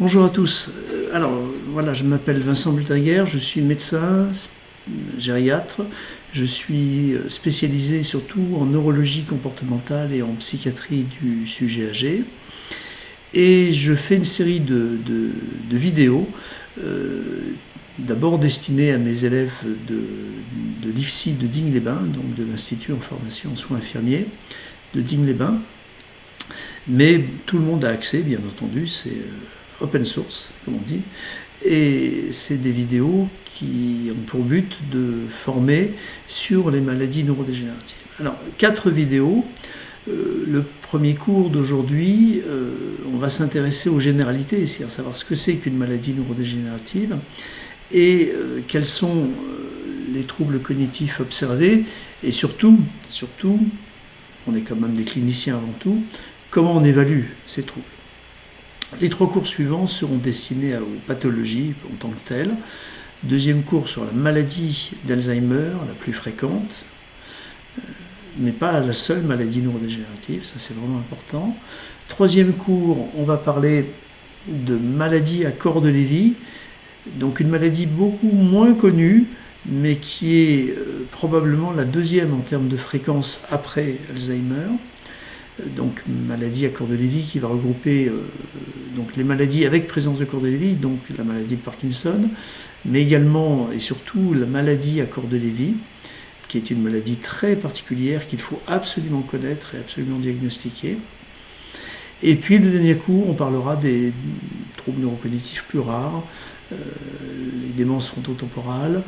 Bonjour à tous. Alors voilà, je m'appelle Vincent Bultinguer, je suis médecin gériatre, je suis spécialisé surtout en neurologie comportementale et en psychiatrie du sujet âgé. Et je fais une série de vidéos, d'abord destinées à mes élèves de l'IFSI de Digne-les-Bains, donc de l'Institut en formation en soins infirmiers de Digne-les-Bains. Mais tout le monde a accès, bien entendu, c'est open source, comme on dit. Et c'est des vidéos qui ont pour but de former sur les maladies neurodégénératives. Alors, 4 vidéos. Le premier cours d'aujourd'hui, on va s'intéresser aux généralités, c'est-à-dire savoir ce que c'est qu'une maladie neurodégénérative et quels sont les troubles cognitifs observés et surtout, on est quand même des cliniciens avant tout, comment on évalue ces troubles. Les 3 cours suivants seront destinés aux pathologies en tant que telles. Deuxième cours sur la maladie d'Alzheimer, la plus fréquente, mais pas la seule maladie neurodégénérative, ça c'est vraiment important. Troisième cours, on va parler de maladie à corps de Lévy, donc une maladie beaucoup moins connue, mais qui est probablement la deuxième en termes de fréquence après Alzheimer. Donc maladie à corps de Lévy qui va regrouper donc les maladies avec présence de corps de Lévy, donc la maladie de Parkinson, mais également et surtout la maladie à corps de Lévy, qui est une maladie très particulière qu'il faut absolument connaître et absolument diagnostiquer. Et puis le dernier cours, on parlera des troubles neurocognitifs plus rares, les démences frontotemporales,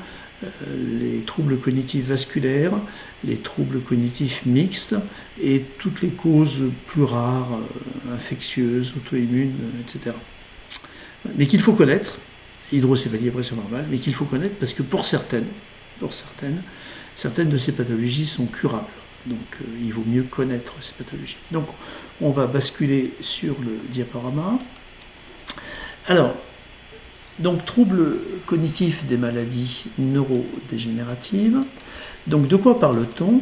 les troubles cognitifs vasculaires, les troubles cognitifs mixtes et toutes les causes plus rares, infectieuses, auto-immunes, etc. Mais qu'il faut connaître, hydrocéphalie à pression normale, mais qu'il faut connaître parce que pour certaines de ces pathologies sont curables. Donc il vaut mieux connaître ces pathologies. Donc on va basculer sur le diaporama. Alors, donc, troubles cognitifs des maladies neurodégénératives. Donc, de quoi parle-t-on ?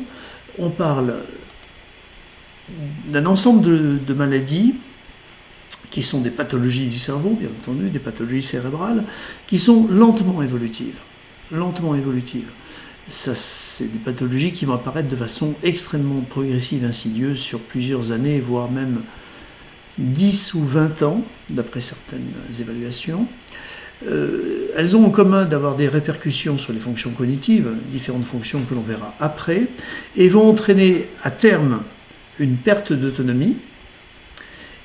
On parle d'un ensemble de maladies qui sont des pathologies du cerveau, bien entendu, des pathologies cérébrales, qui sont lentement évolutives. Ça, c'est des pathologies qui vont apparaître de façon extrêmement progressive, insidieuse, sur plusieurs années, voire même 10 ou 20 ans, d'après certaines évaluations. Elles ont en commun d'avoir des répercussions sur les fonctions cognitives, différentes fonctions que l'on verra après, et vont entraîner à terme une perte d'autonomie,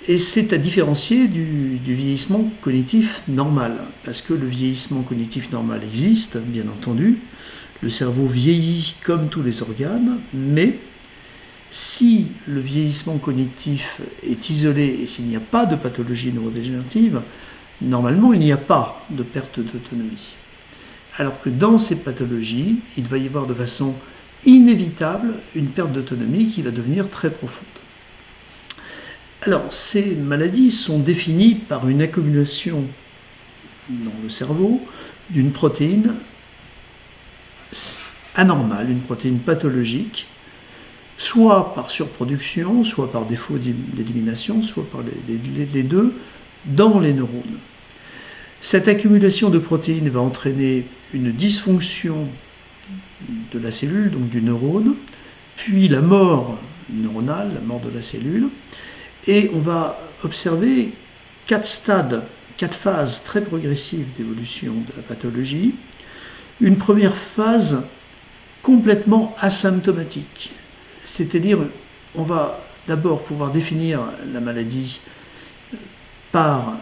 et c'est à différencier du vieillissement cognitif normal, parce que le vieillissement cognitif normal existe, bien entendu, le cerveau vieillit comme tous les organes, mais si le vieillissement cognitif est isolé et s'il n'y a pas de pathologie neurodégénérative, normalement, il n'y a pas de perte d'autonomie. Alors que dans ces pathologies, il va y avoir de façon inévitable une perte d'autonomie qui va devenir très profonde. Alors, ces maladies sont définies par une accumulation dans le cerveau d'une protéine anormale, une protéine pathologique, soit par surproduction, soit par défaut d'élimination, soit par les deux, dans les neurones. Cette accumulation de protéines va entraîner une dysfonction de la cellule, donc du neurone, puis la mort neuronale, la mort de la cellule, et on va observer 4 stades, 4 phases très progressives d'évolution de la pathologie. Une première phase complètement asymptomatique, c'est-à-dire on va d'abord pouvoir définir la maladie par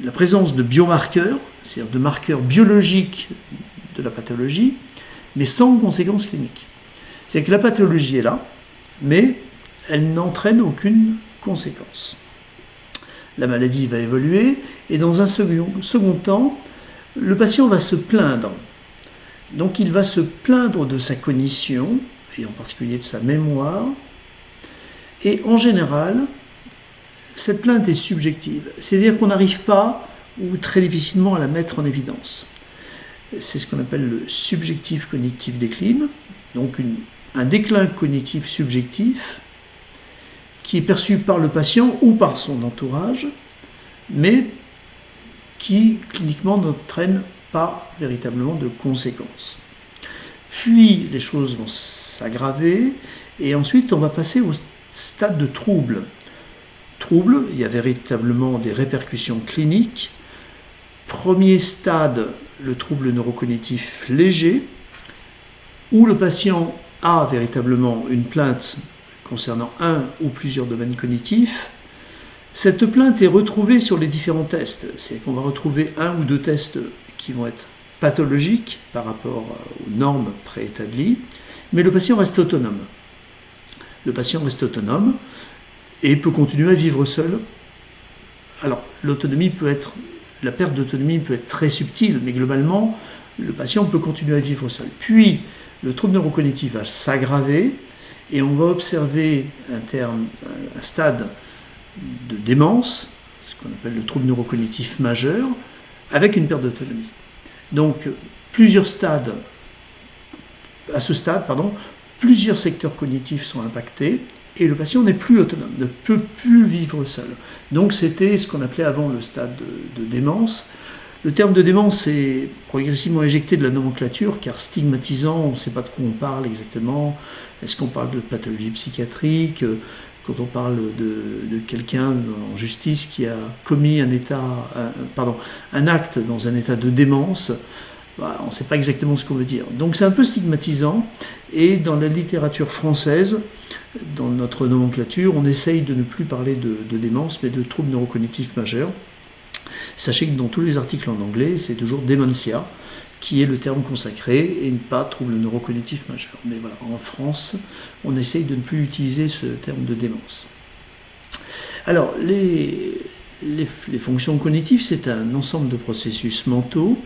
la présence de biomarqueurs, c'est-à-dire de marqueurs biologiques de la pathologie, mais sans conséquences cliniques. C'est-à-dire que la pathologie est là, mais elle n'entraîne aucune conséquence. La maladie va évoluer, et dans un second temps, le patient va se plaindre. Donc il va se plaindre de sa cognition, et en particulier de sa mémoire, et en général, cette plainte est subjective, c'est-à-dire qu'on n'arrive pas ou très difficilement à la mettre en évidence. C'est ce qu'on appelle le subjectif cognitif décline, donc un déclin cognitif subjectif qui est perçu par le patient ou par son entourage, mais qui cliniquement n'entraînent pas véritablement de conséquences. Puis les choses vont s'aggraver et ensuite on va passer au stade de trouble. Trouble, il y a véritablement des répercussions cliniques. Premier stade, le trouble neurocognitif léger, où le patient a véritablement une plainte concernant un ou plusieurs domaines cognitifs. Cette plainte est retrouvée sur les différents tests. C'est qu'on va retrouver un ou deux tests qui vont être pathologiques par rapport aux normes préétablies, mais le patient reste autonome. Le patient reste autonome et peut continuer à vivre seul. Alors, la perte d'autonomie peut être très subtile, mais globalement, le patient peut continuer à vivre seul. Puis, le trouble neurocognitif va s'aggraver et on va observer un stade de démence, ce qu'on appelle le trouble neurocognitif majeur, avec une perte d'autonomie. Donc, à ce stade, plusieurs secteurs cognitifs sont impactés et le patient n'est plus autonome, ne peut plus vivre seul. Donc, c'était ce qu'on appelait avant le stade de démence. Le terme de démence est progressivement éjecté de la nomenclature car stigmatisant, on ne sait pas de quoi on parle exactement. Est-ce qu'on parle de pathologie psychiatrique ? Quand on parle de quelqu'un en justice qui a commis un acte dans un état de démence, on ne sait pas exactement ce qu'on veut dire. Donc c'est un peu stigmatisant et dans la littérature française, dans notre nomenclature, on essaye de ne plus parler de démence mais de trouble neurocognitif majeur. Sachez que dans tous les articles en anglais, c'est toujours dementia qui est le terme consacré et pas trouble neurocognitif majeur. Mais voilà, en France, on essaye de ne plus utiliser ce terme de démence. Alors, les fonctions cognitives, c'est un ensemble de processus mentaux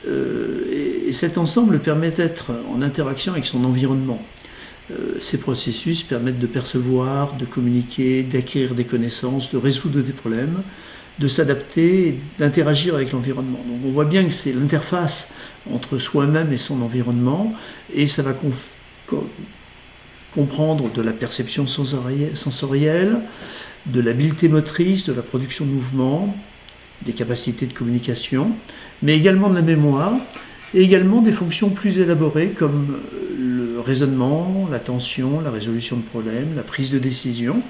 et cet ensemble permet d'être en interaction avec son environnement. Ces processus permettent de percevoir, de communiquer, d'acquérir des connaissances, de résoudre des problèmes, de s'adapter et d'interagir avec l'environnement. Donc on voit bien que c'est l'interface entre soi-même et son environnement et ça va comprendre de la perception sensorielle, de l'habileté motrice, de la production de mouvements, des capacités de communication, mais également de la mémoire et également des fonctions plus élaborées comme le raisonnement, l'attention, la résolution de problèmes, la prise de décision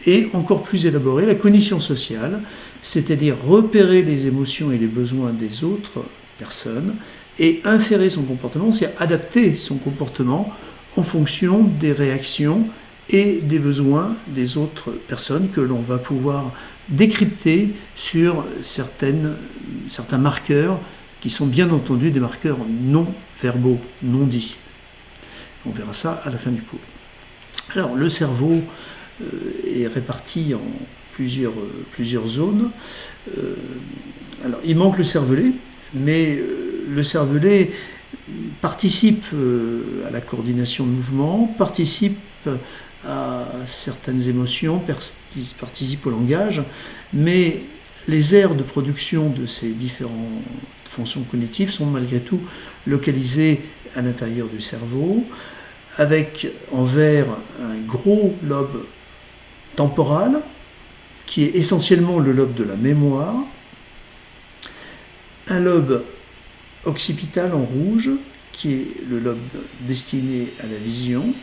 et encore plus élaborée, la cognition sociale, c'est-à-dire repérer les émotions et les besoins des autres personnes et inférer son comportement, c'est adapter son comportement en fonction des réactions et des besoins des autres personnes que l'on va pouvoir décrypter sur certains marqueurs qui sont bien entendu des marqueurs non verbaux, non dits. On verra ça à la fin du cours. Alors, le cerveau est réparti en plusieurs zones. Alors, il manque le cervelet, mais le cervelet participe à la coordination de mouvements, participe à certaines émotions, participe au langage, mais les aires de production de ces différentes fonctions cognitives sont malgré tout localisées à l'intérieur du cerveau, avec en vert un gros lobe temporal, qui est essentiellement le lobe de la mémoire, un lobe occipital en rouge, qui est le lobe destiné à la vision,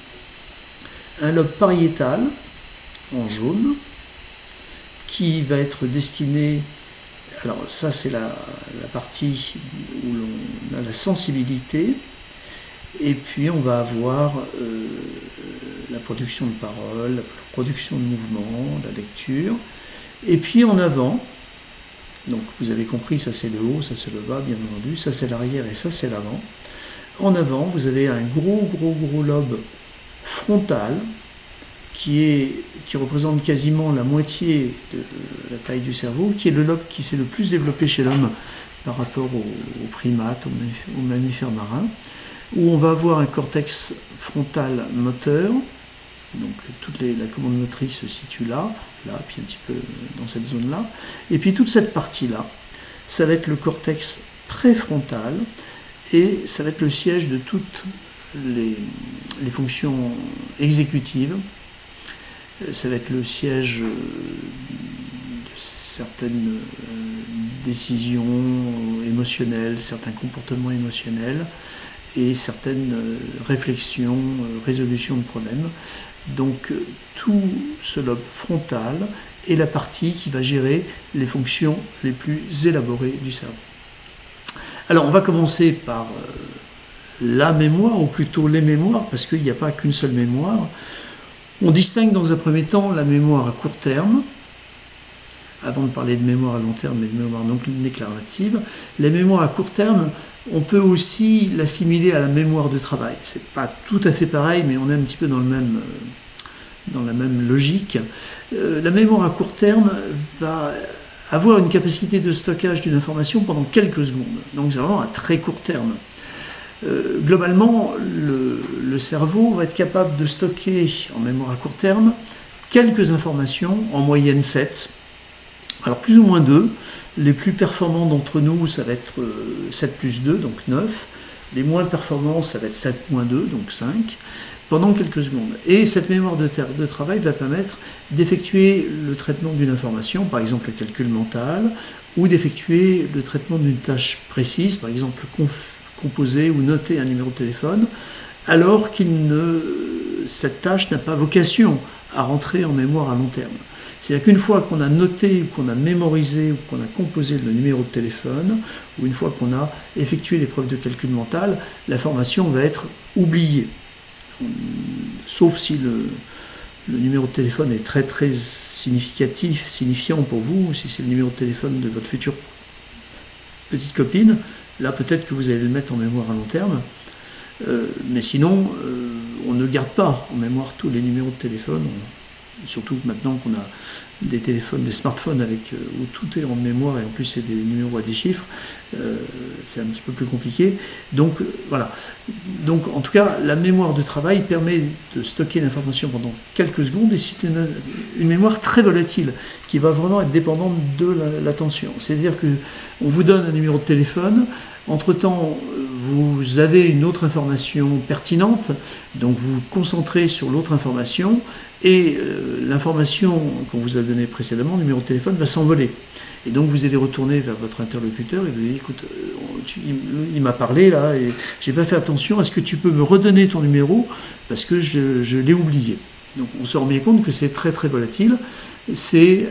un lobe pariétal en jaune, qui va être destiné, alors ça c'est la partie où l'on a la sensibilité, et puis on va avoir la production de paroles, la production de mouvements, la lecture, et puis en avant, donc vous avez compris, ça c'est le haut, ça c'est le bas bien entendu, ça c'est l'arrière et ça c'est l'avant. En avant vous avez un gros lobe frontal, qui représente quasiment la moitié de la taille du cerveau, qui est le lobe qui s'est le plus développé chez l'homme par rapport aux primates, aux mammifères marins, où on va avoir un cortex frontal moteur, donc la commande motrice se situe là, puis un petit peu dans cette zone-là, et puis toute cette partie-là, ça va être le cortex préfrontal, et ça va être le siège de toutes les fonctions exécutives. Ça va être le siège de certaines décisions émotionnelles, certains comportements émotionnels et certaines réflexions, résolutions de problèmes. Donc tout ce lobe frontal est la partie qui va gérer les fonctions les plus élaborées du cerveau. Alors on va commencer par la mémoire, ou plutôt les mémoires, parce qu'il n'y a pas qu'une seule mémoire. On distingue dans un premier temps la mémoire à court terme, avant de parler de mémoire à long terme et de mémoire non déclarative. Les mémoires à court terme, on peut aussi l'assimiler à la mémoire de travail. C'est pas tout à fait pareil, mais on est un petit peu dans la même logique. La mémoire à court terme va avoir une capacité de stockage d'une information pendant quelques secondes. Donc c'est vraiment à très court terme. Globalement, le cerveau va être capable de stocker en mémoire à court terme quelques informations, en moyenne 7. Alors plus ou moins 2. Les plus performants d'entre nous, ça va être 7 plus 2, donc 9. Les moins performants, ça va être 7 moins 2, donc 5, pendant quelques secondes. Et cette mémoire de travail va permettre d'effectuer le traitement d'une information, par exemple le calcul mental, ou d'effectuer le traitement d'une tâche précise, par exemple composer ou noter un numéro de téléphone, alors cette tâche n'a pas vocation à rentrer en mémoire à long terme. C'est-à-dire qu'une fois qu'on a noté, ou qu'on a mémorisé, ou qu'on a composé le numéro de téléphone, ou une fois qu'on a effectué l'épreuve de calcul mental, l'information va être oubliée. Sauf si le numéro de téléphone est très très signifiant pour vous, si c'est le numéro de téléphone de votre future petite copine, là peut-être que vous allez le mettre en mémoire à long terme. Mais sinon, on ne garde pas en mémoire tous les numéros de téléphone. Surtout maintenant qu'on a des téléphones, des smartphones où tout est en mémoire et en plus c'est des numéros à des chiffres, c'est un petit peu plus compliqué. Donc voilà. Donc en tout cas, la mémoire de travail permet de stocker l'information pendant quelques secondes et c'est une mémoire très volatile qui va vraiment être dépendante de l'attention. C'est-à-dire qu'on vous donne un numéro de téléphone, entre-temps vous avez une autre information pertinente, donc vous vous concentrez sur l'autre information et l'information qu'on vous a donnée précédemment, le numéro de téléphone, va s'envoler. Et donc vous allez retourner vers votre interlocuteur et vous allez dire, écoute, il m'a parlé là et j'ai pas fait attention, est-ce que tu peux me redonner ton numéro parce que je l'ai oublié. Donc on se rend bien compte que c'est très très volatile, c'est,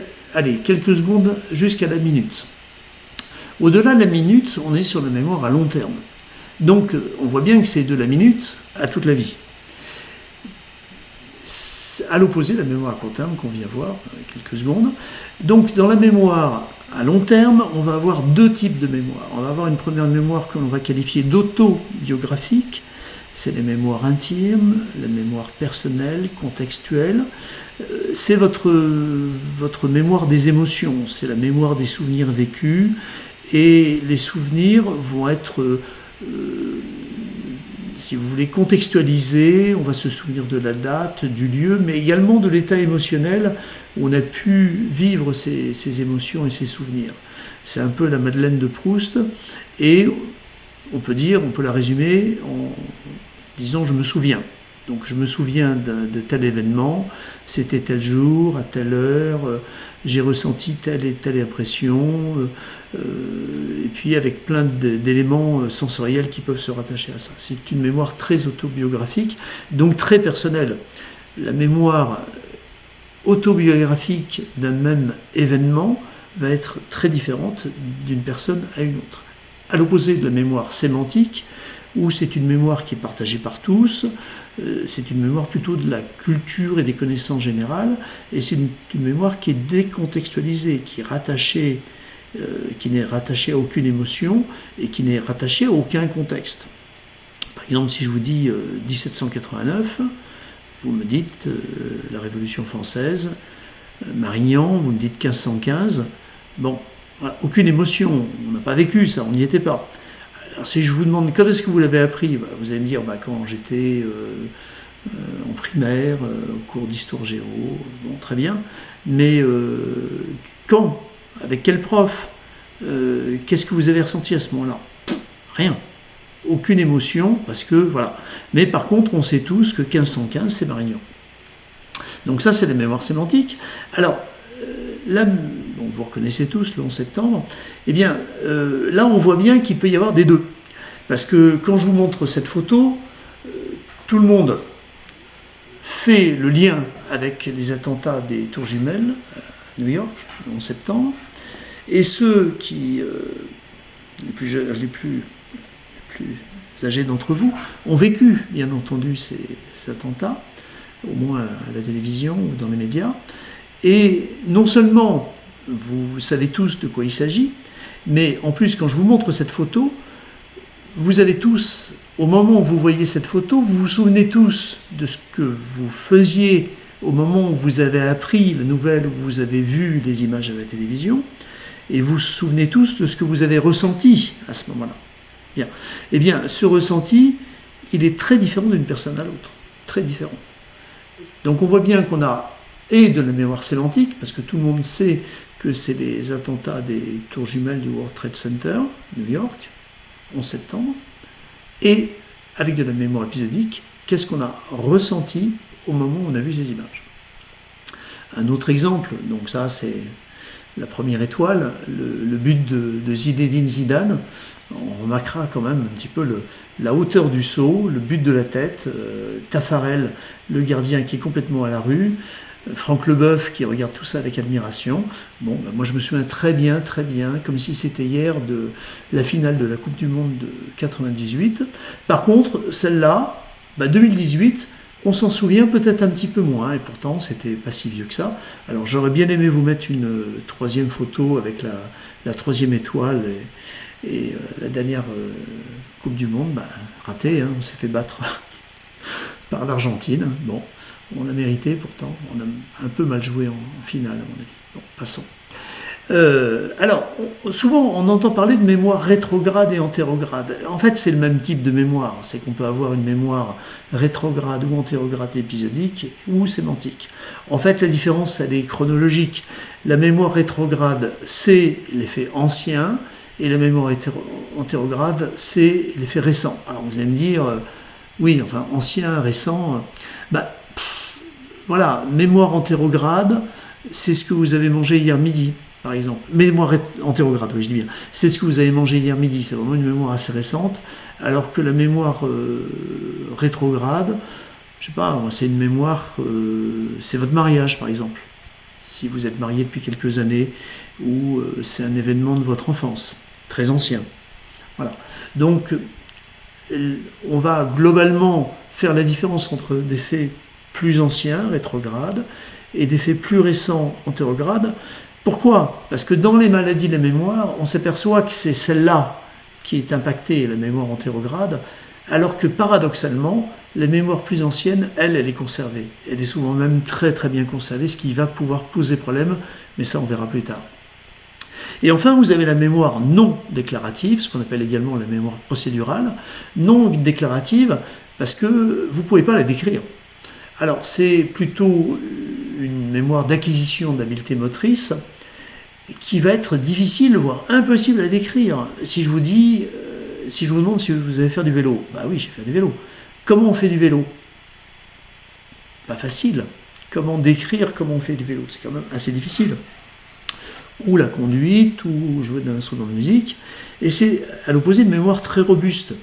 quelques secondes jusqu'à la minute. Au-delà de la minute, on est sur la mémoire à long terme. Donc on voit bien que c'est de la minute à toute la vie. À l'opposé de la mémoire à court terme qu'on vient voir, quelques secondes. Donc dans la mémoire à long terme, on va avoir deux types de mémoire. On va avoir une première mémoire que l'on va qualifier d'autobiographique, c'est les mémoires intimes, la mémoire personnelle, contextuelle. C'est votre mémoire des émotions, c'est la mémoire des souvenirs vécus, et les souvenirs vont être, si vous voulez, contextualisés, on va se souvenir de la date, du lieu, mais également de l'état émotionnel où on a pu vivre ces émotions et ces souvenirs. C'est un peu la Madeleine de Proust, et on peut la résumer en disant « je me souviens ». Donc je me souviens de tel événement, c'était tel jour, à telle heure, j'ai ressenti telle et telle impression, et puis avec plein d'éléments sensoriels qui peuvent se rattacher à ça. C'est une mémoire très autobiographique, donc très personnelle. La mémoire autobiographique d'un même événement va être très différente d'une personne à une autre. À l'opposé de la mémoire sémantique, où c'est une mémoire qui est partagée par tous, c'est une mémoire plutôt de la culture et des connaissances générales, et c'est une mémoire qui est décontextualisée, qui n'est rattachée à aucune émotion et qui n'est rattachée à aucun contexte. Par exemple, si je vous dis 1789, vous me dites la Révolution française, Marignan, vous me dites 1515, bon, voilà, aucune émotion, on n'a pas vécu ça, on n'y était pas. Alors, si je vous demande quand est-ce que vous l'avez appris, vous allez me dire quand j'étais en primaire, au cours d'histoire géo, bon, très bien, mais quand, avec quel prof, qu'est-ce que vous avez ressenti à ce moment-là? Rien, aucune émotion, parce que voilà. Mais par contre, on sait tous que 1515, c'est Marignan. Donc ça, c'est la mémoire sémantique. Alors, là, bon, vous reconnaissez tous le 11 septembre, eh bien, là, on voit bien qu'il peut y avoir des deux. Parce que quand je vous montre cette photo, tout le monde fait le lien avec les attentats des Tours Jumelles à New York, le 11 septembre, et ceux qui, les plus âgés d'entre vous, ont vécu, bien entendu, ces attentats, au moins à la télévision ou dans les médias, et non seulement vous savez tous de quoi il s'agit, mais en plus, quand je vous montre cette photo, vous avez tous, au moment où vous voyez cette photo, vous vous souvenez tous de ce que vous faisiez au moment où vous avez appris la nouvelle, où vous avez vu les images à la télévision, et vous vous souvenez tous de ce que vous avez ressenti à ce moment-là. Bien. Eh bien, ce ressenti, il est très différent d'une personne à l'autre, très différent. Donc on voit bien qu'on a et de la mémoire sémantique, parce que tout le monde sait que c'est les attentats des tours jumelles du World Trade Center, New York, 11 septembre, et avec de la mémoire épisodique, qu'est-ce qu'on a ressenti au moment où on a vu ces images. Un autre exemple, donc ça c'est la première étoile, le but de Zinedine Zidane, on remarquera quand même un petit peu la hauteur du saut, le but de la tête, Taffarel, le gardien qui est complètement à la rue, Franck Leboeuf qui regarde tout ça avec admiration. Bon, ben moi je me souviens très bien, comme si c'était hier, de la finale de la Coupe du Monde de 98. Par contre, celle-là, 2018, on s'en souvient peut-être un petit peu moins, et pourtant c'était pas si vieux que ça. Alors j'aurais bien aimé vous mettre une troisième photo avec la troisième étoile et la dernière Coupe du Monde, raté, hein, on s'est fait battre par l'Argentine. Bon, on l'a mérité pourtant, on a un peu mal joué en finale à mon avis. Bon, passons. Alors, souvent on entend parler de mémoire rétrograde et antérograde. En fait, c'est le même type de mémoire. C'est qu'on peut avoir une mémoire rétrograde ou antérograde épisodique ou sémantique. En fait, la différence, elle est chronologique. La mémoire rétrograde, c'est l'effet ancien, et la mémoire antérograde, c'est l'effet récent. Alors, vous allez me dire, oui, enfin, ancien, récent, voilà, mémoire antérograde, c'est ce que vous avez mangé hier midi. Par exemple, mémoire antérograde, oui, je dis bien, c'est ce que vous avez mangé hier midi, c'est vraiment une mémoire assez récente, alors que la mémoire rétrograde, je sais pas, c'est une mémoire, c'est votre mariage par exemple, si vous êtes marié depuis quelques années, ou c'est un événement de votre enfance, très ancien. Voilà. Donc, on va globalement faire la différence entre des faits plus anciens, rétrogrades, et des faits plus récents, antérogrades. Pourquoi ? Parce que dans les maladies de la mémoire, on s'aperçoit que c'est celle-là qui est impactée, la mémoire antérograde, alors que paradoxalement, la mémoire plus ancienne, elle est conservée. Elle est souvent même très très bien conservée, ce qui va pouvoir poser problème, mais ça on verra plus tard. Et enfin, vous avez la mémoire non déclarative, ce qu'on appelle également la mémoire procédurale, non déclarative, parce que vous ne pouvez pas la décrire. Alors, c'est plutôt une mémoire d'acquisition d'habileté motrice qui va être difficile, voire impossible à décrire. Si je vous demande si vous allez faire du vélo, oui, j'ai fait du vélo. Comment on fait du vélo ? Pas facile. Comment décrire comment on fait du vélo ? C'est quand même assez difficile. Ou la conduite, ou jouer d'un instrument de musique. Et c'est à l'opposé une mémoire très robuste.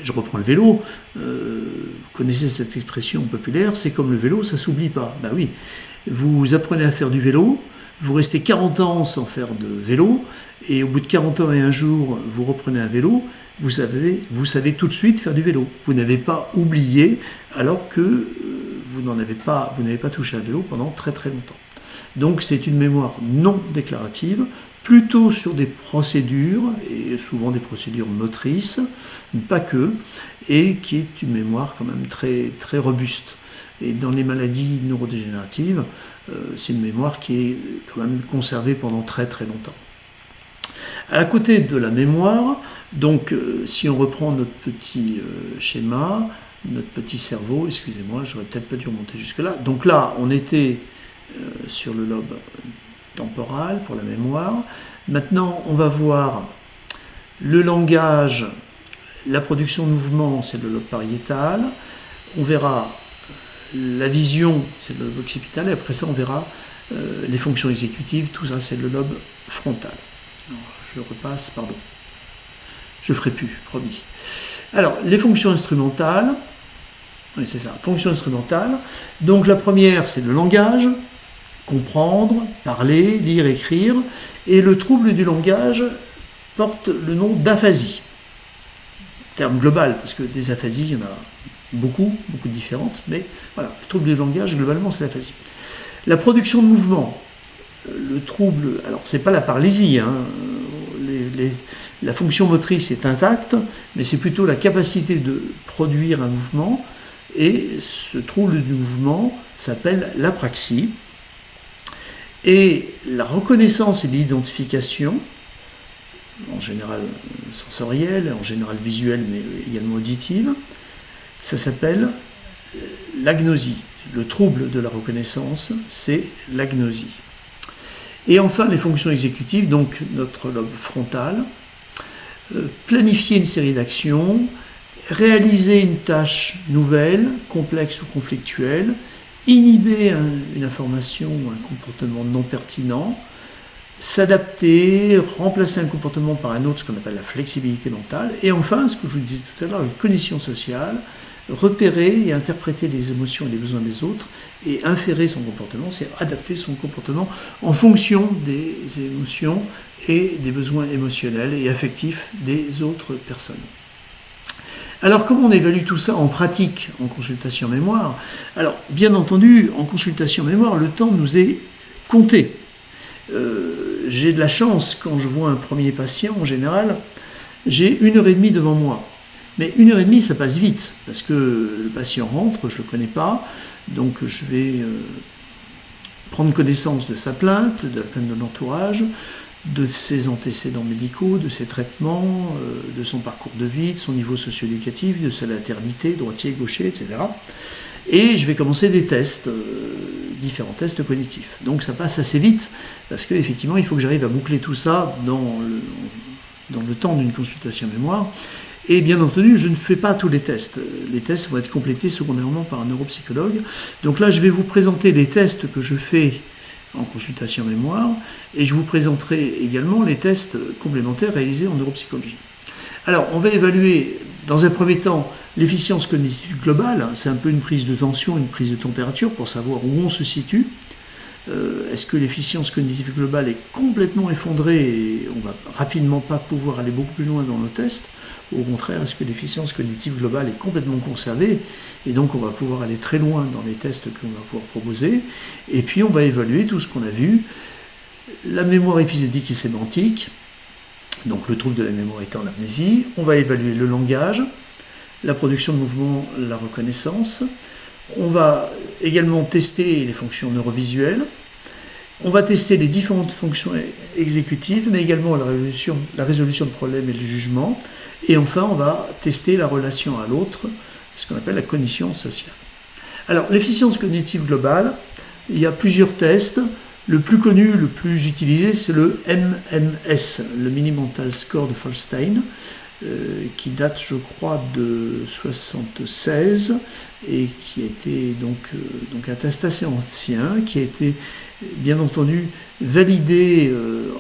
Je reprends le vélo, vous connaissez cette expression populaire, c'est comme le vélo, ça ne s'oublie pas. Oui, vous apprenez à faire du vélo, vous restez 40 ans sans faire de vélo, et au bout de 40 ans et un jour, vous reprenez un vélo, vous savez tout de suite faire du vélo. Vous n'avez pas oublié, alors que vous n'avez pas touché un vélo pendant très très longtemps. Donc c'est une mémoire non déclarative, plutôt sur des procédures, et souvent des procédures motrices, pas que, et qui est une mémoire quand même très, très robuste. Et dans les maladies neurodégénératives, c'est une mémoire qui est quand même conservée pendant très très longtemps. À côté de la mémoire, donc si on reprend notre petit schéma, notre petit cerveau, excusez-moi, j'aurais peut-être pas dû remonter jusque-là. Donc là, on était sur le lobe temporal pour la mémoire. Maintenant, on va voir le langage, la production de mouvement, c'est le lobe pariétal. On verra la vision, c'est le lobe occipital. Et après ça, on verra les fonctions exécutives, tout ça c'est le lobe frontal. Alors, je repasse, pardon. Je ferai plus, promis. Alors, les fonctions instrumentales, oui c'est ça, fonctions instrumentales. Donc la première c'est le langage, comprendre, parler, lire, écrire, et le trouble du langage porte le nom d'aphasie. Terme global, parce que des aphasies, il y en a beaucoup différentes, mais voilà, le trouble du langage, globalement, c'est l'aphasie. La production de mouvement, le trouble, alors c'est pas la paralysie, hein, la fonction motrice est intacte, mais c'est plutôt la capacité de produire un mouvement, et ce trouble du mouvement s'appelle l'apraxie. Et la reconnaissance et l'identification, en général sensorielle, en général visuelle, mais également auditive, ça s'appelle l'agnosie. Le trouble de la reconnaissance, c'est l'agnosie. Et enfin, les fonctions exécutives, donc notre lobe frontal, planifier une série d'actions, réaliser une tâche nouvelle, complexe ou conflictuelle, inhiber une information ou un comportement non pertinent, s'adapter, remplacer un comportement par un autre, ce qu'on appelle la flexibilité mentale, et enfin, ce que je vous disais tout à l'heure, la cognition sociale, repérer et interpréter les émotions et les besoins des autres, et inférer son comportement, c'est adapter son comportement en fonction des émotions et des besoins émotionnels et affectifs des autres personnes. Alors, comment on évalue tout ça en pratique, en consultation mémoire? Alors, bien entendu, en consultation mémoire, le temps nous est compté. J'ai de la chance, quand je vois un premier patient, en général, j'ai 1h30 devant moi. Mais 1h30, ça passe vite, parce que le patient rentre, je ne le connais pas, donc je vais prendre connaissance de sa plainte, de la plainte de l'entourage, de ses antécédents médicaux, de ses traitements, de son parcours de vie, de son niveau socio-éducatif, de sa latéralité, droitier, gaucher, etc. Et je vais commencer des tests, différents tests cognitifs. Donc ça passe assez vite, parce qu'effectivement, il faut que j'arrive à boucler tout ça dans le temps d'une consultation mémoire. Et bien entendu, je ne fais pas tous les tests. Les tests vont être complétés secondairement par un neuropsychologue. Donc là, je vais vous présenter les tests que je fais en consultation mémoire, et je vous présenterai également les tests complémentaires réalisés en neuropsychologie. Alors, on va évaluer dans un premier temps l'efficience cognitive globale, c'est un peu une prise de tension, une prise de température pour savoir où on se situe. Est-ce que l'efficience cognitive globale est complètement effondrée et on va rapidement pas pouvoir aller beaucoup plus loin dans nos tests? Au contraire, est-ce que l'efficience cognitive globale est complètement conservée et donc on va pouvoir aller très loin dans les tests qu'on va pouvoir proposer? Et puis on va évaluer tout ce qu'on a vu, la mémoire épisodique et sémantique, donc le trouble de la mémoire étant l'amnésie. On va évaluer le langage, la production de mouvements, la reconnaissance. On va également tester les fonctions neurovisuelles. On va tester les différentes fonctions exécutives, mais également la résolution de problèmes et le jugement. Et enfin, on va tester la relation à l'autre, ce qu'on appelle la cognition sociale. Alors, l'efficience cognitive globale, il y a plusieurs tests. Le plus connu, le plus utilisé, c'est le MMS, le Mini Mental Score de Folstein, qui date, je crois, de 1976 et qui a été donc un test assez ancien, qui a été bien entendu validé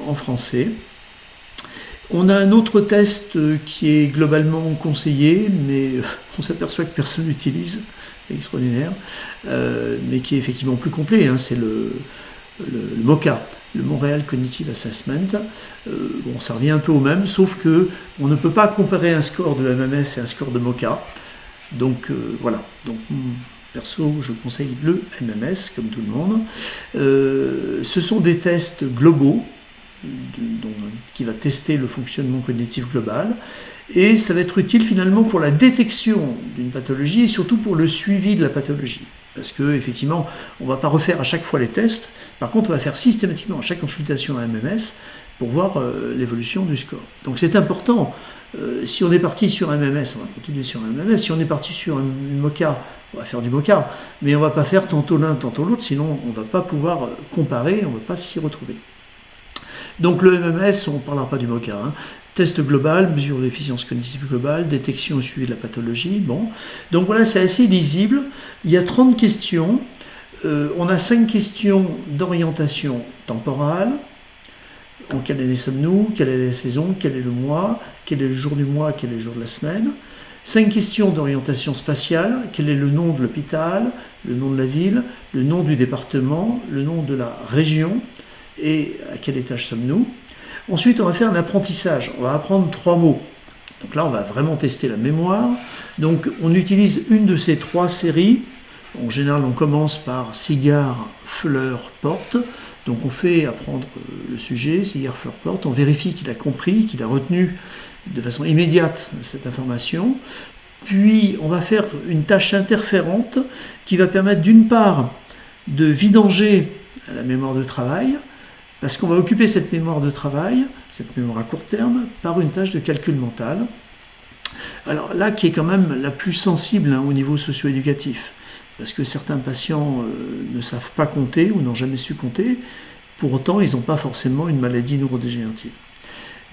en français. On a un autre test qui est globalement conseillé, mais on s'aperçoit que personne l'utilise, c'est extraordinaire, mais qui est effectivement plus complet, hein, c'est le MoCA, le Montréal Cognitive Assessment. Bon, ça revient un peu au même, sauf que on ne peut pas comparer un score de MMS et un score de MoCA. Donc voilà. Donc perso, je conseille le MMS comme tout le monde. Ce sont des tests globaux qui va tester le fonctionnement cognitif global. Et ça va être utile finalement pour la détection d'une pathologie et surtout pour le suivi de la pathologie. Parce qu'effectivement, on ne va pas refaire à chaque fois les tests. Par contre, on va faire systématiquement à chaque consultation un MMS pour voir l'évolution du score. Donc c'est important. Si on est parti sur un MMS, on va continuer sur un MMS. Si on est parti sur un MoCA, on va faire du MoCA. Mais on ne va pas faire tantôt l'un, tantôt l'autre, sinon on ne va pas pouvoir comparer, on ne va pas s'y retrouver. Donc le MMS, on ne parlera pas du MoCA. Hein. Test global, mesure de l'efficience cognitive globale, détection et suivi de la pathologie. Bon. Donc voilà, c'est assez lisible. Il y a 30 questions. On a 5 questions d'orientation temporale. En quelle année sommes-nous? Quelle est la saison? Quel est le mois? Quel est le jour du mois? Quel est le jour de la semaine? 5 questions d'orientation spatiale. Quel est le nom de l'hôpital? Le nom de la ville? Le nom du département? Le nom de la région? Et à quel étage sommes-nous? Ensuite, on va faire un apprentissage. On va apprendre 3 mots. Donc là, on va vraiment tester la mémoire. Donc, on utilise une de ces 3 séries. En général, on commence par cigare, fleur, porte. Donc, on fait apprendre le sujet, cigare, fleur, porte. On vérifie qu'il a compris, qu'il a retenu de façon immédiate cette information. Puis, on va faire une tâche interférente qui va permettre d'une part de vidanger la mémoire de travail, parce qu'on va occuper cette mémoire de travail, cette mémoire à court terme, par une tâche de calcul mental. Alors là, qui est quand même la plus sensible au niveau socio-éducatif, parce que certains patients ne savent pas compter ou n'ont jamais su compter, pour autant ils n'ont pas forcément une maladie neurodégénérative.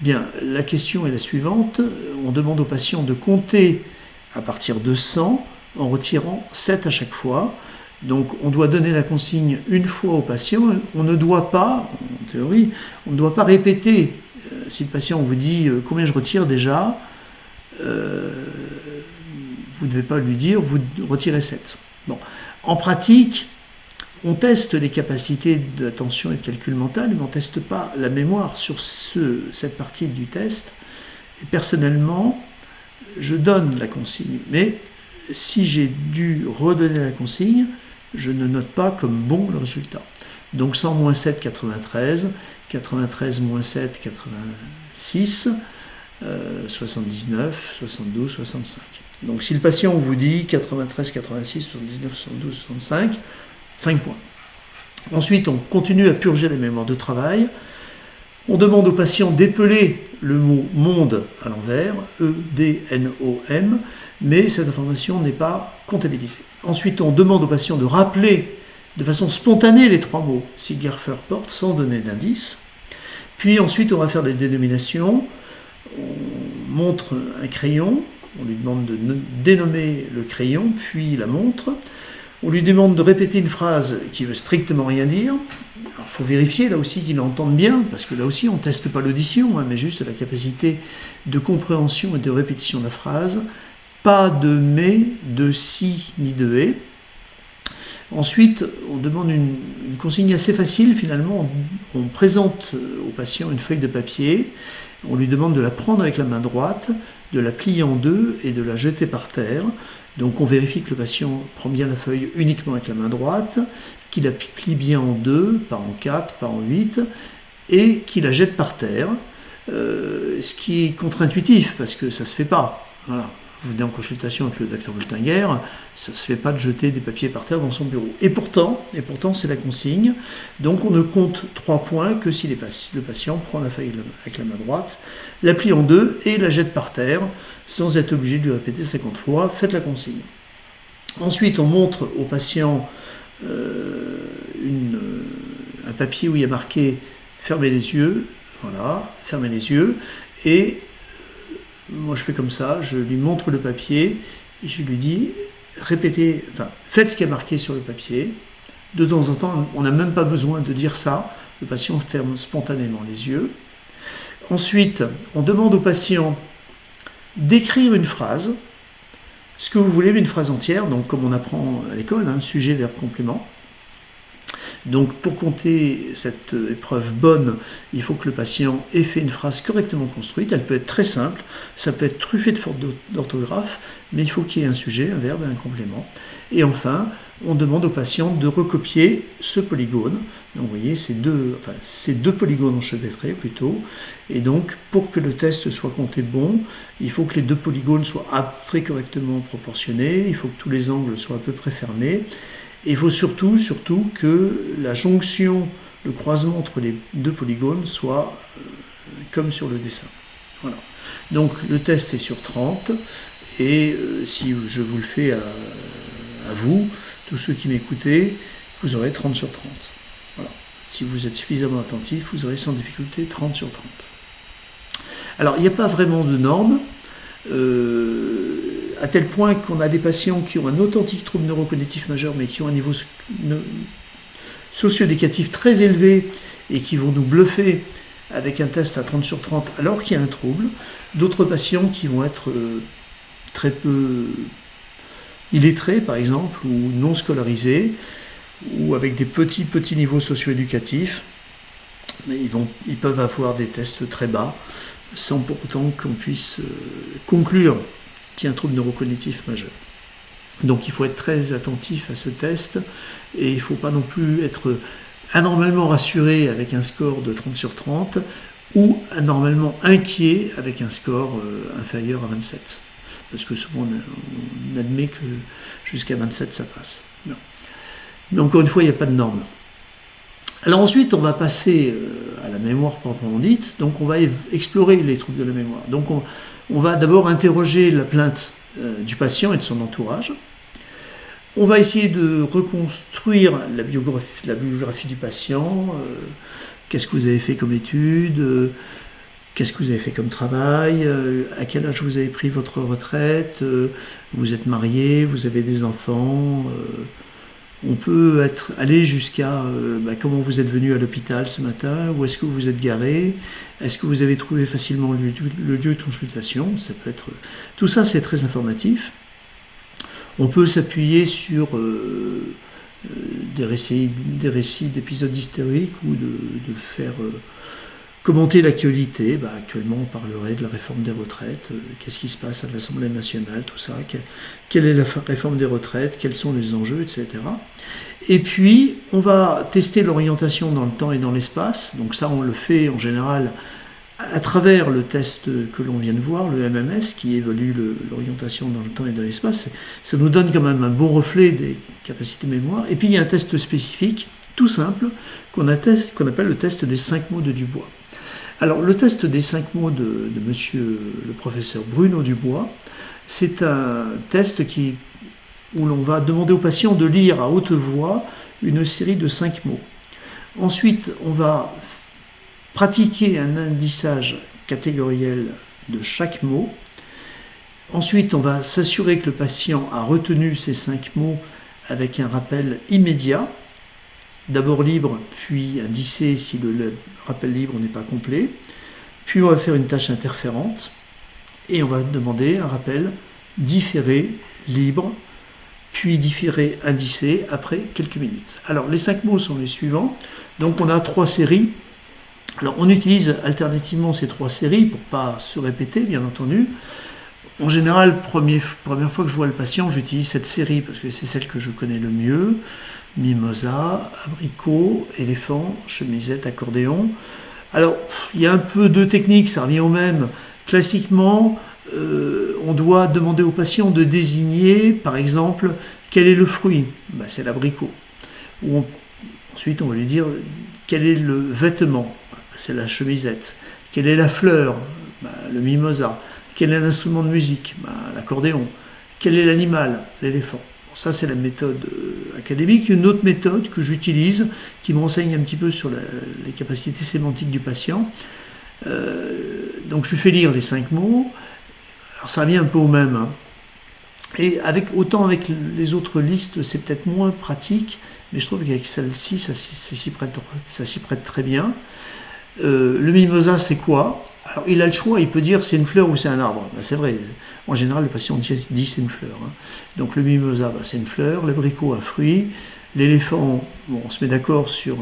Bien, la question est la suivante. On demande aux patients de compter à partir de 100 en retirant 7 à chaque fois. Donc on doit donner la consigne une fois au patient. On ne doit pas, en théorie, on ne doit pas répéter. Si le patient vous dit combien je retire déjà, vous ne devez pas lui dire vous retirez 7. Bon. En pratique, on teste les capacités d'attention et de calcul mental, mais on ne teste pas la mémoire sur cette partie du test. Et personnellement, je donne la consigne. Mais si j'ai dû redonner la consigne, je ne note pas comme bon le résultat. Donc 100 moins 7, 93, 93 moins 7, 86, 79, 72, 65. Donc si le patient vous dit 93, 86, 79, 72, 65, 5 points. Ensuite, on continue à purger la mémoire de travail. On demande au patient d'épeler le mot monde à l'envers, E-D-N-O-M, mais cette information n'est pas comptabilisée. Ensuite, on demande au patient de rappeler de façon spontanée les 3 mots, cigare, fleur, porte, sans donner d'indice. Puis ensuite, on va faire des dénominations. On montre un crayon, on lui demande de dénommer le crayon, puis la montre. On lui demande de répéter une phrase qui veut strictement rien dire. Il faut vérifier là aussi qu'il entende bien, parce que là aussi on ne teste pas l'audition, mais juste la capacité de compréhension et de répétition de la phrase. Pas de mais, de si, ni de et. Ensuite, on demande une consigne assez facile finalement. On présente au patient une feuille de papier. On lui demande de la prendre avec la main droite, de la plier en deux et de la jeter par terre. Donc on vérifie que le patient prend bien la feuille uniquement avec la main droite, qu'il la plie bien en 2, pas en 4, pas en 8, et qu'il la jette par terre, ce qui est contre-intuitif parce que ça ne se fait pas. Voilà. Vous venez en consultation avec le docteur Bultinger, ça ne se fait pas de jeter des papiers par terre dans son bureau. Et pourtant c'est la consigne. Donc on ne compte 3 points que si le patient prend la feuille avec la main droite, la plie en 2 et la jette par terre, sans être obligé de lui répéter 50 fois. Faites la consigne. Ensuite, on montre au patient un papier où il y a marqué « Fermez les yeux ». Voilà, fermez les yeux. Et moi je fais comme ça, je lui montre le papier et je lui dis faites ce qui est marqué sur le papier. De temps en temps, on n'a même pas besoin de dire ça, le patient ferme spontanément les yeux. Ensuite, on demande au patient d'écrire une phrase, ce que vous voulez, une phrase entière, donc comme on apprend à l'école, sujet, verbe, complément. Donc pour compter cette épreuve bonne, il faut que le patient ait fait une phrase correctement construite. Elle peut être très simple, ça peut être truffé de fautes d'orthographe, mais il faut qu'il y ait un sujet, un verbe et un complément. Et enfin, on demande au patient de recopier ce polygone. Donc vous voyez, ces deux polygones enchevêtrés plutôt. Et donc, pour que le test soit compté bon, il faut que les 2 polygones soient à peu près correctement proportionnés, il faut que tous les angles soient à peu près fermés. Et il faut surtout que la jonction, le croisement entre les 2 polygones soit comme sur le dessin. Voilà. Donc le test est sur 30 et si je vous le fais à vous, tous ceux qui m'écoutez, vous aurez 30 sur 30. Voilà. Si vous êtes suffisamment attentif, vous aurez sans difficulté 30 sur 30. Alors il n'y a pas vraiment de normes. à tel point qu'on a des patients qui ont un authentique trouble neurocognitif majeur, mais qui ont un niveau socio-éducatif très élevé et qui vont nous bluffer avec un test à 30 sur 30 alors qu'il y a un trouble. D'autres patients qui vont être très peu illettrés, par exemple, ou non scolarisés, ou avec des petits niveaux socio-éducatifs, mais ils peuvent avoir des tests très bas, sans pour autant qu'on puisse conclure qu'il y a un trouble neurocognitif majeur. Donc il faut être très attentif à ce test, et il ne faut pas non plus être anormalement rassuré avec un score de 30 sur 30, ou anormalement inquiet avec un score inférieur à 27. Parce que souvent on admet que jusqu'à 27 ça passe. Non. Mais encore une fois, il n'y a pas de norme. Alors ensuite, on va passer à la mémoire proprement dite, donc on va explorer les troubles de la mémoire. Donc on va d'abord interroger la plainte du patient et de son entourage. On va essayer de reconstruire la biographie du patient. Qu'est-ce que vous avez fait comme études? Qu'est-ce que vous avez fait comme travail? À quel âge vous avez pris votre retraite? Vous êtes marié? Vous avez des enfants? On peut aller jusqu'à comment vous êtes venu à l'hôpital ce matin? Où est-ce que vous vous êtes garé? Est-ce que vous avez trouvé facilement le lieu de consultation? Ça peut être... Tout ça, c'est très informatif. On peut s'appuyer sur des récits d'épisodes historiques ou de faire commenter l'actualité. Actuellement, on parlerait de la réforme des retraites. Qu'est-ce qui se passe à l'Assemblée nationale, tout ça? Quelle est la réforme des retraites? Quels sont les enjeux, etc. Et puis, on va tester l'orientation dans le temps et dans l'espace. Donc ça, on le fait en général à travers le test que l'on vient de voir, le MMS, qui évalue l'orientation dans le temps et dans l'espace. Ça nous donne quand même un bon reflet des capacités de mémoire. Et puis il y a un test spécifique, tout simple, qu'on appelle le test des 5 mots de Dubois. Alors le test des 5 mots de monsieur le professeur Bruno Dubois, c'est un test où l'on va demander au patient de lire à haute voix une série de 5 mots. Ensuite, on va pratiquer un indissage catégoriel de chaque mot. Ensuite, on va s'assurer que le patient a retenu ces 5 mots avec un rappel immédiat, d'abord libre, puis indicé si le rappel libre n'est pas complet. Puis on va faire une tâche interférente et on va demander un rappel différé, libre, puis différé, indicé, après quelques minutes. Alors, les 5 mots sont les suivants. Donc, on a 3 séries. Alors, on utilise alternativement ces 3 séries pour ne pas se répéter, bien entendu. En général, première fois que je vois le patient, j'utilise cette série parce que c'est celle que je connais le mieux. Mimosa, abricot, éléphant, chemisette, accordéon. Alors, il y a un peu de technique, ça revient au même. Classiquement, on doit demander au patient de désigner, par exemple, quel est le fruit? C'est l'abricot. Ensuite, on va lui dire quel est le vêtement? C'est la chemisette. Quelle est la fleur? Le mimosa. Quel est l'instrument de musique? L'accordéon. Quel est l'animal? L'éléphant. Ça, c'est la méthode académique. Une autre méthode que j'utilise, qui me renseigne un petit peu sur les capacités sémantiques du patient. Donc, je lui fais lire les 5 mots. Alors, ça revient un peu au même. Et autant avec les autres listes, c'est peut-être moins pratique, mais je trouve qu'avec celle-ci, ça s'y prête très bien. Le mimosa, c'est quoi? Alors, il a le choix, il peut dire c'est une fleur ou c'est un arbre. C'est vrai, en général, le patient dit c'est une fleur. Donc, le mimosa, c'est une fleur, l'abricot, un fruit, l'éléphant, on se met d'accord sur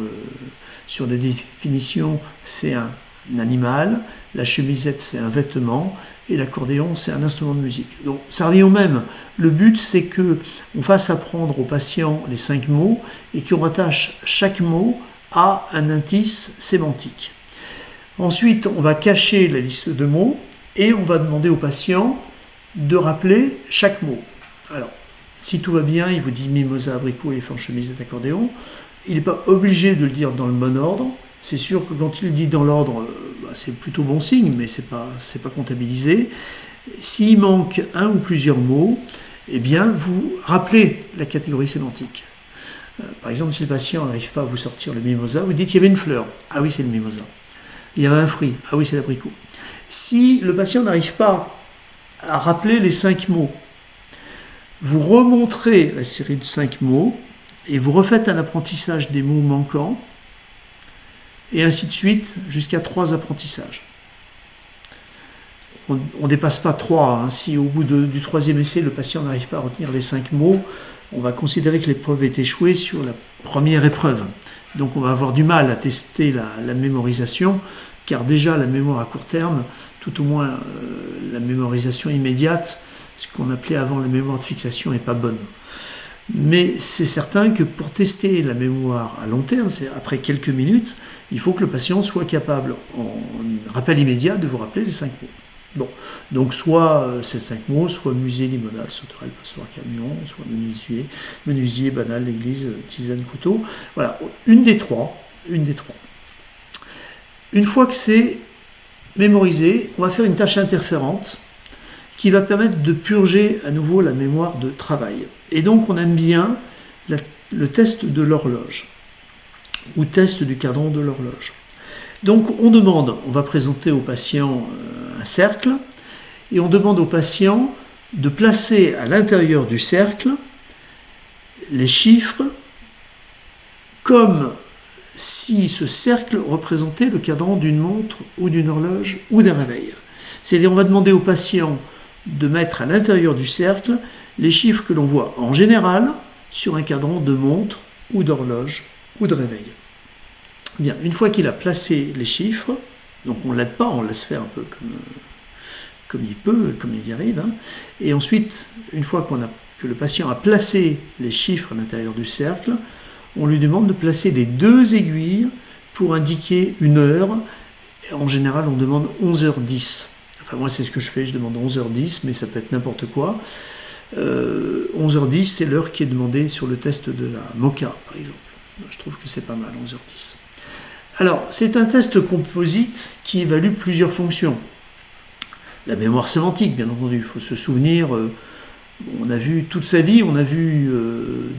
la définition, c'est un animal, la chemisette, c'est un vêtement, et l'accordéon, c'est un instrument de musique. Donc, ça revient au même. Le but, c'est qu'on fasse apprendre au patient les 5 mots et qu'on rattache chaque mot à un indice sémantique. Ensuite, on va cacher la liste de mots et on va demander au patient de rappeler chaque mot. Alors, si tout va bien, il vous dit mimosa, abricot, éléphant, chemisette, accordéon. Il n'est pas obligé de le dire dans le bon ordre. C'est sûr que quand il le dit dans l'ordre, c'est plutôt bon signe, mais c'est pas comptabilisé. S'il manque un ou plusieurs mots, eh bien, vous rappelez la catégorie sémantique. Par exemple, si le patient n'arrive pas à vous sortir le mimosa, vous dites qu'il y avait une fleur. Ah oui, c'est le mimosa. Il y avait un fruit. Ah oui, c'est l'abricot. Si le patient n'arrive pas à rappeler les 5 mots, Vous remontrez la série de 5 mots et vous refaites un apprentissage des mots manquants et ainsi de suite jusqu'à 3 apprentissages. On ne dépasse pas 3. Hein. Si au bout du 3e essai, le patient n'arrive pas à retenir les 5 mots, on va considérer que l'épreuve est échouée sur la première épreuve. Donc on va avoir du mal à tester la mémorisation, car déjà la mémoire à court terme, tout au moins la mémorisation immédiate, ce qu'on appelait avant la mémoire de fixation, n'est pas bonne. Mais c'est certain que pour tester la mémoire à long terme, c'est après quelques minutes, il faut que le patient soit capable, en rappel immédiat, de vous rappeler les 5 mots. Bon, donc soit ces 5 mots, soit musée, limonade, sauterelle, passoire, camion, soit menuisier, banal, église, tisane, couteau. Voilà, une des trois. Une fois que c'est mémorisé, on va faire une tâche interférente qui va permettre de purger à nouveau la mémoire de travail. Et donc on aime bien le test de l'horloge, ou test du cadran de l'horloge. Donc on va présenter au patient un cercle, et on demande au patient de placer à l'intérieur du cercle les chiffres comme si ce cercle représentait le cadran d'une montre ou d'une horloge ou d'un réveil. C'est-à-dire on va demander au patient de mettre à l'intérieur du cercle les chiffres que l'on voit en général sur un cadran de montre ou d'horloge ou de réveil. Bien, une fois qu'il a placé les chiffres, donc on ne l'aide pas, on le laisse faire un peu comme il peut, comme il y arrive, hein. Et ensuite, une fois que le patient a placé les chiffres à l'intérieur du cercle, on lui demande de placer les 2 aiguilles pour indiquer une heure. En général, on demande 11h10. Enfin, moi, c'est ce que je fais, je demande 11h10, mais ça peut être n'importe quoi. 11h10, c'est l'heure qui est demandée sur le test de la MOCA, par exemple. Je trouve que c'est pas mal, 11h10. Alors, c'est un test composite qui évalue plusieurs fonctions. La mémoire sémantique, bien entendu, il faut se souvenir, on a vu toute sa vie, on a vu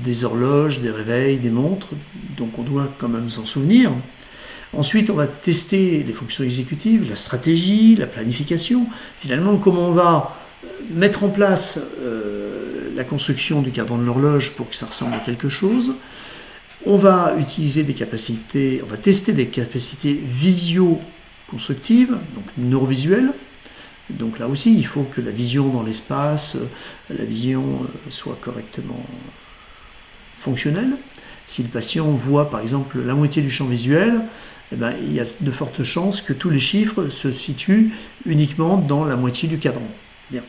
des horloges, des réveils, des montres, donc on doit quand même s'en souvenir. Ensuite, on va tester les fonctions exécutives, la stratégie, la planification, finalement comment on va mettre en place la construction du cadran de l'horloge pour que ça ressemble à quelque chose. On va utiliser des capacités, on va tester des capacités visio-constructives, donc neurovisuelles. Donc là aussi, il faut que la vision dans l'espace, la vision soit correctement fonctionnelle. Si le patient voit par exemple la moitié du champ visuel, eh bien, il y a de fortes chances que tous les chiffres se situent uniquement dans la moitié du cadran. Bien.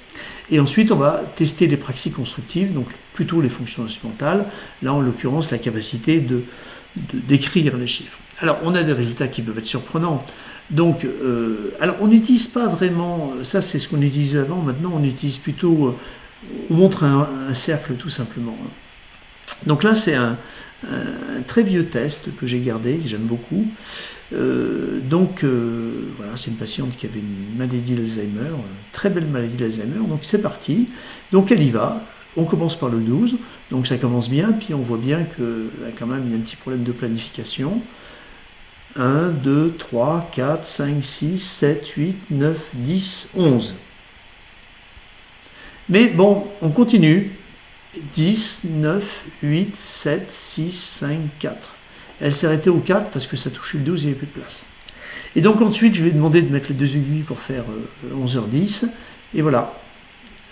Et ensuite, on va tester les praxis constructives, donc plutôt les fonctions instrumentales, là en l'occurrence la capacité d'écrire les chiffres. Alors, on a des résultats qui peuvent être surprenants. Donc, alors on n'utilise pas vraiment, ça c'est ce qu'on utilisait avant, maintenant on utilise plutôt, on montre un cercle tout simplement. Donc là c'est un très vieux test que j'ai gardé, que j'aime beaucoup. Voilà, c'est une patiente qui avait une maladie d'Alzheimer, une très belle maladie d'Alzheimer, donc c'est parti. Donc elle y va, on commence par le 12, donc ça commence bien, puis on voit bien que quand même il y a un petit problème de planification. 1, 2, 3, 4, 5, 6, 7, 8, 9, 10, 11. Mais bon, on continue. 10, 9, 8, 7, 6, 5, 4. Elle s'est arrêtée au 4 parce que ça touchait le 12 et il n'y avait plus de place. Et donc ensuite, je lui ai demandé de mettre les 2 aiguilles pour faire 11h10. Et voilà,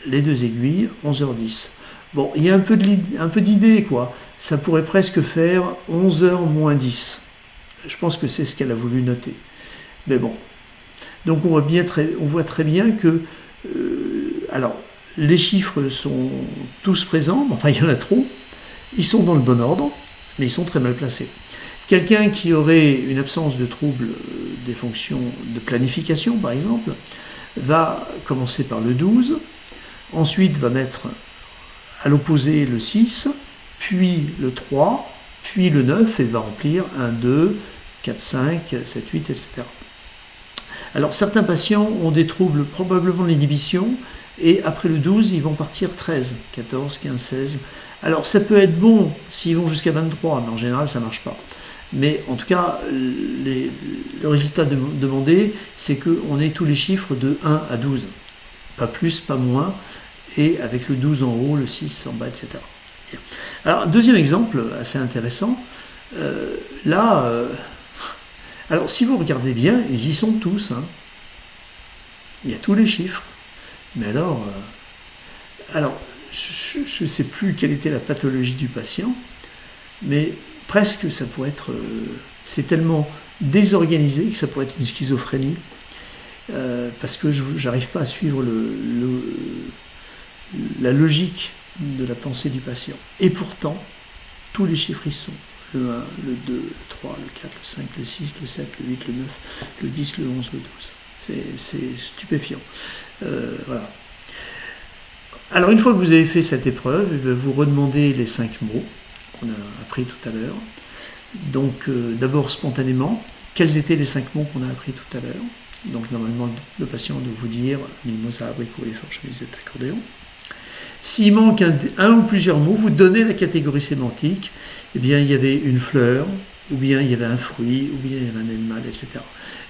les 2 aiguilles, 11h10. Bon, il y a un peu d'idée, quoi. Ça pourrait presque faire 11h moins 10. Je pense que c'est ce qu'elle a voulu noter. Mais bon. Donc on voit très bien que... alors, les chiffres sont tous présents, enfin il y en a trop. Ils sont dans le bon ordre, mais ils sont très mal placés. Quelqu'un qui aurait une absence de trouble des fonctions de planification, par exemple, va commencer par le 12, ensuite va mettre à l'opposé le 6, puis le 3, puis le 9, et va remplir 1, 2, 4, 5, 7, 8, etc. Alors certains patients ont des troubles probablement de l'inhibition, et après le 12, ils vont partir 13, 14, 15, 16. Alors ça peut être bon s'ils vont jusqu'à 23, mais en général ça ne marche pas. Mais en tout cas, le résultat demandé, c'est qu'on ait tous les chiffres de 1 à 12. Pas plus, pas moins. et avec le 12 en haut, le 6 en bas, etc. Alors, deuxième exemple assez intéressant, alors si vous regardez bien, ils y sont tous, hein. Il y a tous les chiffres, mais alors je ne sais plus quelle était la pathologie du patient, mais presque ça pourrait être, c'est tellement désorganisé que ça pourrait être une schizophrénie, parce que je n'arrive pas à suivre la logique de la pensée du patient. Et pourtant, tous les chiffres y sont. Le 1, le 2, le 3, le 4, le 5, le 6, le 7, le 8, le 9, le 10, le 11, le 12. C'est stupéfiant. Voilà. Alors une fois que vous avez fait cette épreuve, vous redemandez les 5 mots qu'on a appris tout à l'heure. Donc d'abord spontanément, quels étaient les 5 mots qu'on a appris tout à l'heure? Donc normalement le patient doit vous dire mimosa, abricot, éléphant, chemisette, accordéon. S'il manque un ou plusieurs mots, vous donnez la catégorie sémantique. Eh bien, il y avait une fleur, ou bien il y avait un fruit, ou bien il y avait un animal, etc.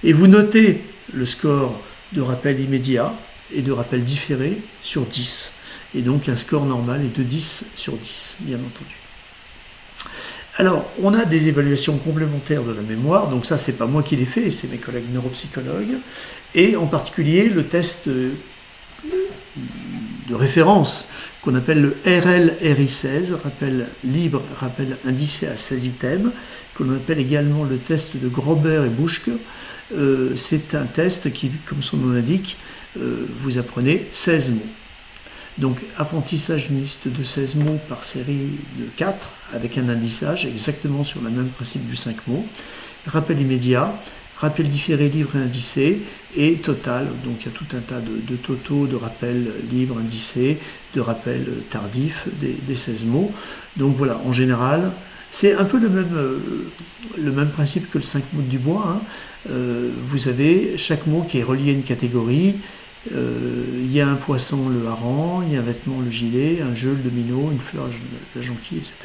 Et vous notez le score de rappel immédiat et de rappel différé sur 10. Et donc un score normal est de 10 sur 10, bien entendu. Alors, on a des évaluations complémentaires de la mémoire, donc ça, c'est pas moi qui l'ai fait, c'est mes collègues neuropsychologues, et en particulier le test de référence qu'on appelle le RL-RI16, rappel libre, rappel indicé à 16 items, qu'on appelle également le test de Grober et Buschke. C'est un test qui, comme son nom l'indique, vous apprenez 16 mots. Donc, apprentissage d'une liste de 16 mots par série de 4, avec un indissage, exactement sur le même principe du 5 mots. Rappel immédiat, rappel différé, libre et indicé, et total. Donc, il y a tout un tas de totaux, de rappels libres, indicés, de rappels tardifs des 16 mots. Donc, voilà, en général, c'est un peu le même principe que le 5 mots de Dubois. Hein. Vous avez chaque mot qui est relié à une catégorie. Il y a un poisson, le hareng, il y a un vêtement, le gilet, un jeu, le domino, une fleur, la jonquille, etc.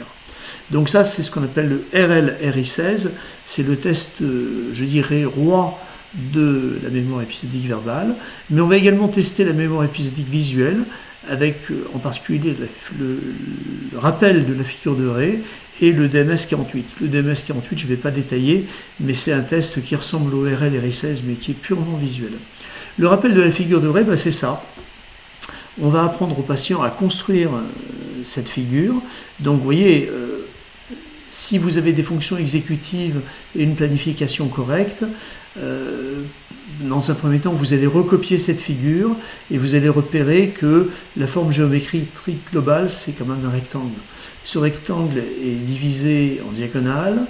Donc ça, c'est ce qu'on appelle le RL-RI16. C'est le test, je dirais, roi de la mémoire épisodique verbale. Mais on va également tester la mémoire épisodique visuelle, avec en particulier le rappel de la figure de Ré et le DMS-48. Le DMS-48, je ne vais pas détailler, mais c'est un test qui ressemble au RL-RI16, mais qui est purement visuel. Le rappel de la figure de Ré, c'est ça. On va apprendre au patient à construire cette figure. Donc vous voyez, si vous avez des fonctions exécutives et une planification correcte, dans un premier temps, vous allez recopier cette figure et vous allez repérer que la forme géométrique globale, c'est quand même un rectangle. Ce rectangle est divisé en diagonale,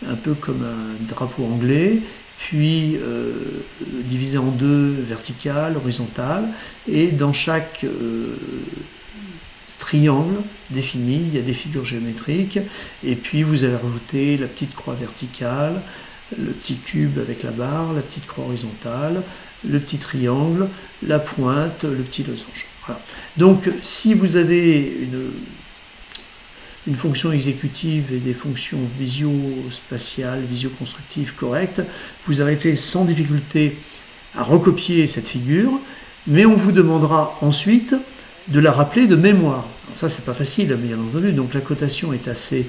un peu comme un drapeau anglais, puis divisé en deux, verticale, horizontale, et dans chaque triangle défini, il y a des figures géométriques, et puis vous allez rajouter la petite croix verticale, le petit cube avec la barre, la petite croix horizontale, le petit triangle, la pointe, le petit losange. Voilà. Donc si vous avez une fonction exécutive et des fonctions visio-spatiales, visio-constructives correctes, vous arrivez sans difficulté à recopier cette figure, mais on vous demandera ensuite de la rappeler de mémoire. Alors ça, c'est pas facile, bien entendu, donc la cotation est assez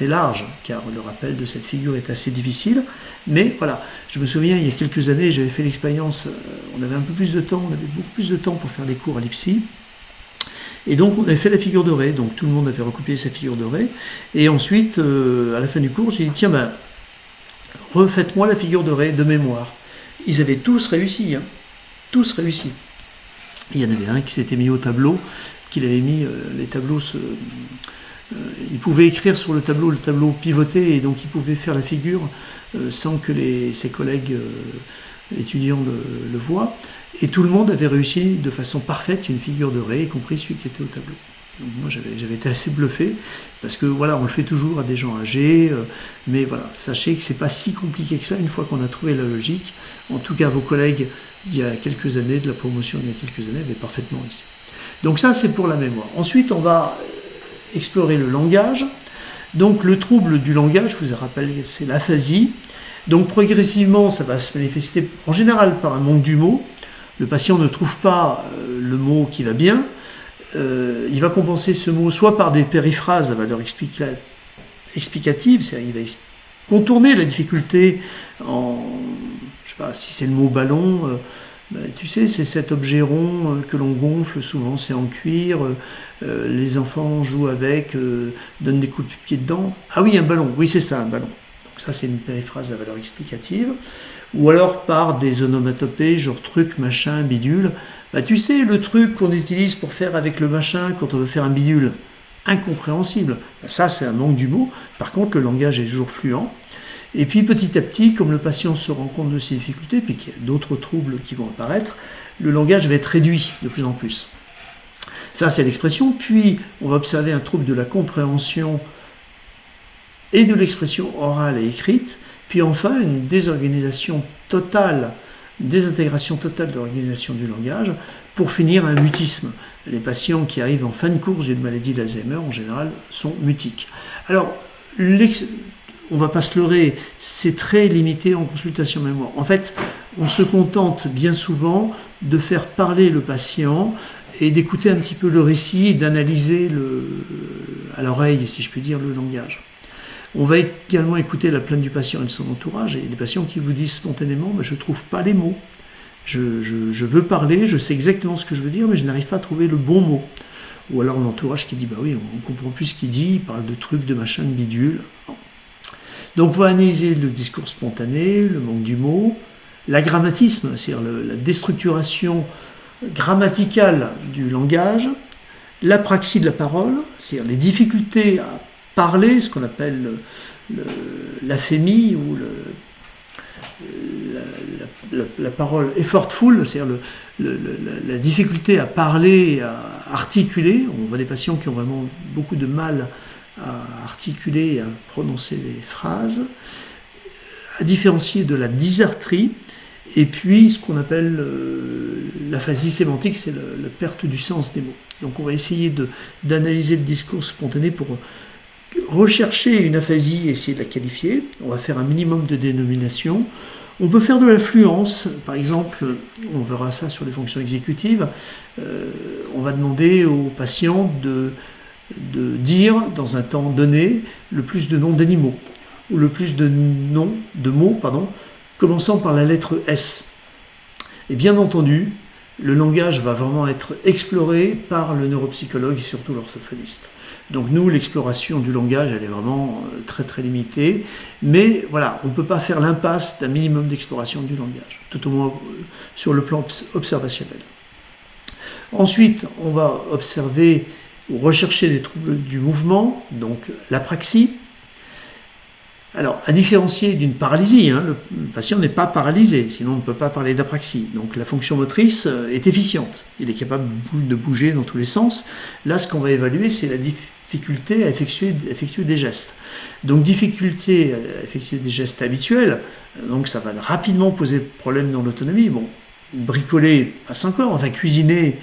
large, car le rappel de cette figure est assez difficile, mais voilà, je me souviens, il y a quelques années, j'avais fait l'expérience, on avait un peu plus de temps, on avait beaucoup plus de temps pour faire les cours à l'IFSI, et donc on avait fait la figure de Ré, donc tout le monde avait recopié sa figure de Ré, et ensuite, à la fin du cours, j'ai dit, tiens, refaites-moi la figure de Ré de mémoire. Ils avaient tous réussi, hein, tous réussi. Il y en avait un qui s'était mis au tableau, qu'il avait mis, les tableaux il pouvait écrire sur le tableau pivotait, et donc il pouvait faire la figure sans que ses collègues étudiants le voient. Et tout le monde avait réussi de façon parfaite une figure de Ré, y compris celui qui était au tableau. Donc moi j'avais été assez bluffé, parce que voilà, on le fait toujours à des gens âgés, mais voilà, sachez que c'est pas si compliqué que ça une fois qu'on a trouvé la logique. En tout cas, vos collègues d'il y a quelques années, de la promotion il y a quelques années, avaient parfaitement réussi. Donc ça, c'est pour la mémoire. Ensuite, on va explorer le langage. Donc le trouble du langage, je vous rappelle, c'est l'aphasie. Donc progressivement, ça va se manifester en général par un manque du mot. Le patient ne trouve pas le mot qui va bien. il va compenser ce mot soit par des périphrases à valeur explicative, c'est-à-dire il va contourner la difficulté en, je sais pas, si c'est le mot ballon, tu sais, c'est cet objet rond que l'on gonfle, souvent c'est en cuir, les enfants jouent avec, donnent des coups de pied dedans. Ah oui, un ballon, oui c'est ça, un ballon. Donc ça c'est une périphrase à valeur explicative. Ou alors par des onomatopées, genre truc, machin, bidule. Tu sais, le truc qu'on utilise pour faire avec le machin quand on veut faire un bidule, incompréhensible. Ça c'est un manque du mot. Par contre, le langage est toujours fluent. Et puis petit à petit, comme le patient se rend compte de ses difficultés, puis qu'il y a d'autres troubles qui vont apparaître, le langage va être réduit de plus en plus. Ça, c'est l'expression. Puis, on va observer un trouble de la compréhension et de l'expression orale et écrite. Puis enfin, une désintégration totale de l'organisation du langage, pour finir un mutisme. Les patients qui arrivent en fin de course d'une maladie d'Alzheimer, en général, sont mutiques. Alors, on ne va pas se leurrer, c'est très limité en consultation mémoire. En fait, on se contente bien souvent de faire parler le patient et d'écouter un petit peu le récit et d'analyser à l'oreille, si je puis dire, le langage. On va également écouter la plainte du patient et de son entourage, et des patients qui vous disent spontanément « je ne trouve pas les mots, je veux parler, je sais exactement ce que je veux dire, mais je n'arrive pas à trouver le bon mot ». Ou alors l'entourage qui dit « bah oui, on ne comprend plus ce qu'il dit, il parle de trucs, de machin, de bidule ». Donc on va analyser le discours spontané, le manque du mot, l'agrammatisme, c'est-à-dire la déstructuration grammaticale du langage, l'apraxie de la parole, c'est-à-dire les difficultés à parler, ce qu'on appelle l'aphémie ou la parole effortful, c'est-à-dire la difficulté à parler, à articuler. On voit des patients qui ont vraiment beaucoup de mal à articuler et à prononcer les phrases, à différencier de la dysarthrie, et puis ce qu'on appelle l'aphasie sémantique, c'est la perte du sens des mots. Donc on va essayer d'analyser le discours spontané pour rechercher une aphasie et essayer de la qualifier. On va faire un minimum de dénominations. On peut faire de la fluence, par exemple, on verra ça sur les fonctions exécutives, on va demander aux patients de dire dans un temps donné le plus de noms d'animaux, ou le plus de mots, commençant par la lettre S. Et bien entendu, le langage va vraiment être exploré par le neuropsychologue et surtout l'orthophoniste. Donc nous, l'exploration du langage, elle est vraiment très très limitée, mais voilà, on ne peut pas faire l'impasse d'un minimum d'exploration du langage, tout au moins sur le plan observationnel. Ensuite, on va observer ou rechercher les troubles du mouvement, donc l'apraxie. Alors, à différencier d'une paralysie, le patient n'est pas paralysé, sinon on ne peut pas parler d'apraxie. Donc la fonction motrice est efficiente, il est capable de bouger dans tous les sens. Là, ce qu'on va évaluer, c'est la difficulté à effectuer des gestes. Donc difficulté à effectuer des gestes habituels, donc ça va rapidement poser problème dans l'autonomie. Bon, bricoler passe encore, enfin cuisiner,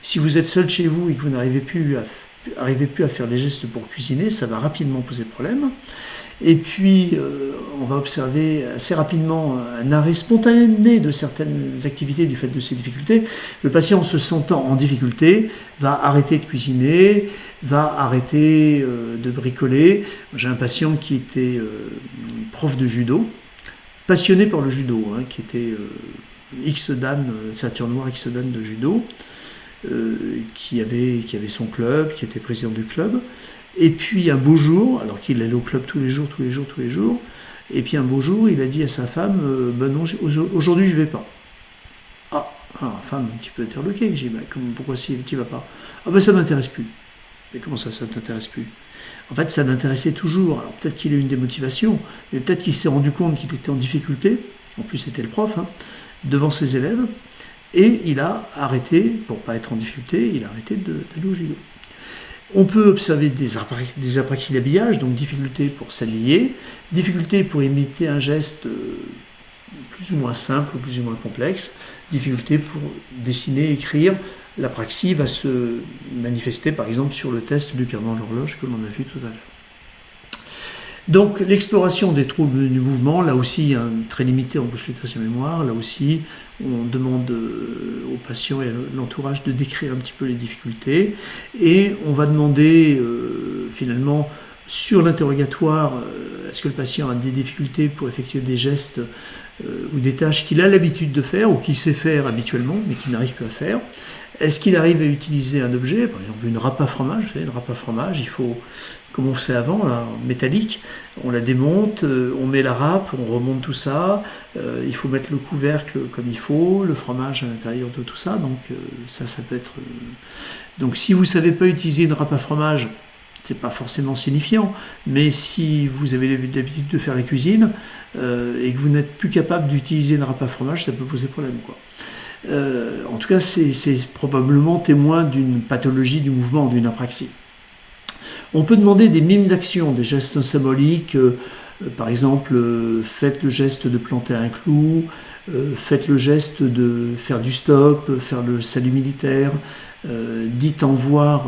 si vous êtes seul chez vous et que vous n'arrivez plus à faire les gestes pour cuisiner, ça va rapidement poser problème. Et puis, on va observer assez rapidement un arrêt spontané de certaines activités du fait de ces difficultés. Le patient, se sentant en difficulté, va arrêter de cuisiner, va arrêter de bricoler. J'ai un patient qui était prof de judo, passionné par le judo, qui était X-Dan, ceinture noire X-Dan de judo, qui avait son club, qui était président du club. Et puis un beau jour, alors qu'il allait au club tous les jours, et puis un beau jour, il a dit à sa femme, non, aujourd'hui je ne vais pas. Ah, la femme un petit peu interloquée, j'ai dit, pourquoi tu ne vas pas? Ah ça ne m'intéresse plus. Mais comment ça ne t'intéresse plus? En fait, ça l'intéressait toujours. Alors peut-être qu'il a eu une démotivation, mais peut-être qu'il s'est rendu compte qu'il était en difficulté, en plus c'était le prof, devant ses élèves, et il a arrêté, pour ne pas être en difficulté, il a arrêté d'aller au judo. On peut observer des apraxies d'habillage, donc difficulté pour s'habiller, difficulté pour imiter un geste plus ou moins simple ou plus ou moins complexe, difficulté pour dessiner, écrire. L'apraxie va se manifester par exemple sur le test du cardan de l'horloge que l'on a vu tout à l'heure. Donc l'exploration des troubles du mouvement, là aussi très limité en consultation mémoire, là aussi on demande aux patient et à l'entourage de décrire un petit peu les difficultés. Et on va demander finalement sur l'interrogatoire, est-ce que le patient a des difficultés pour effectuer des gestes ou des tâches qu'il a l'habitude de faire ou qu'il sait faire habituellement mais qu'il n'arrive plus à faire. Est-ce qu'il arrive à utiliser un objet, par exemple une râpe à fromage, vous savez, une râpe à fromage, il faut, comme on faisait avant, là, métallique, on la démonte, on met la râpe, on remonte tout ça, il faut mettre le couvercle comme il faut, le fromage à l'intérieur de tout ça, donc ça peut être... Donc si vous ne savez pas utiliser une râpe à fromage, c'est pas forcément signifiant, mais si vous avez l'habitude de faire la cuisine et que vous n'êtes plus capable d'utiliser une râpe à fromage, ça peut poser problème, quoi. En tout cas, c'est probablement témoin d'une pathologie du mouvement, d'une apraxie. On peut demander des mimes d'action, des gestes symboliques, par exemple, faites le geste de planter un clou, faites le geste de faire du stop, faire le salut militaire, dites au revoir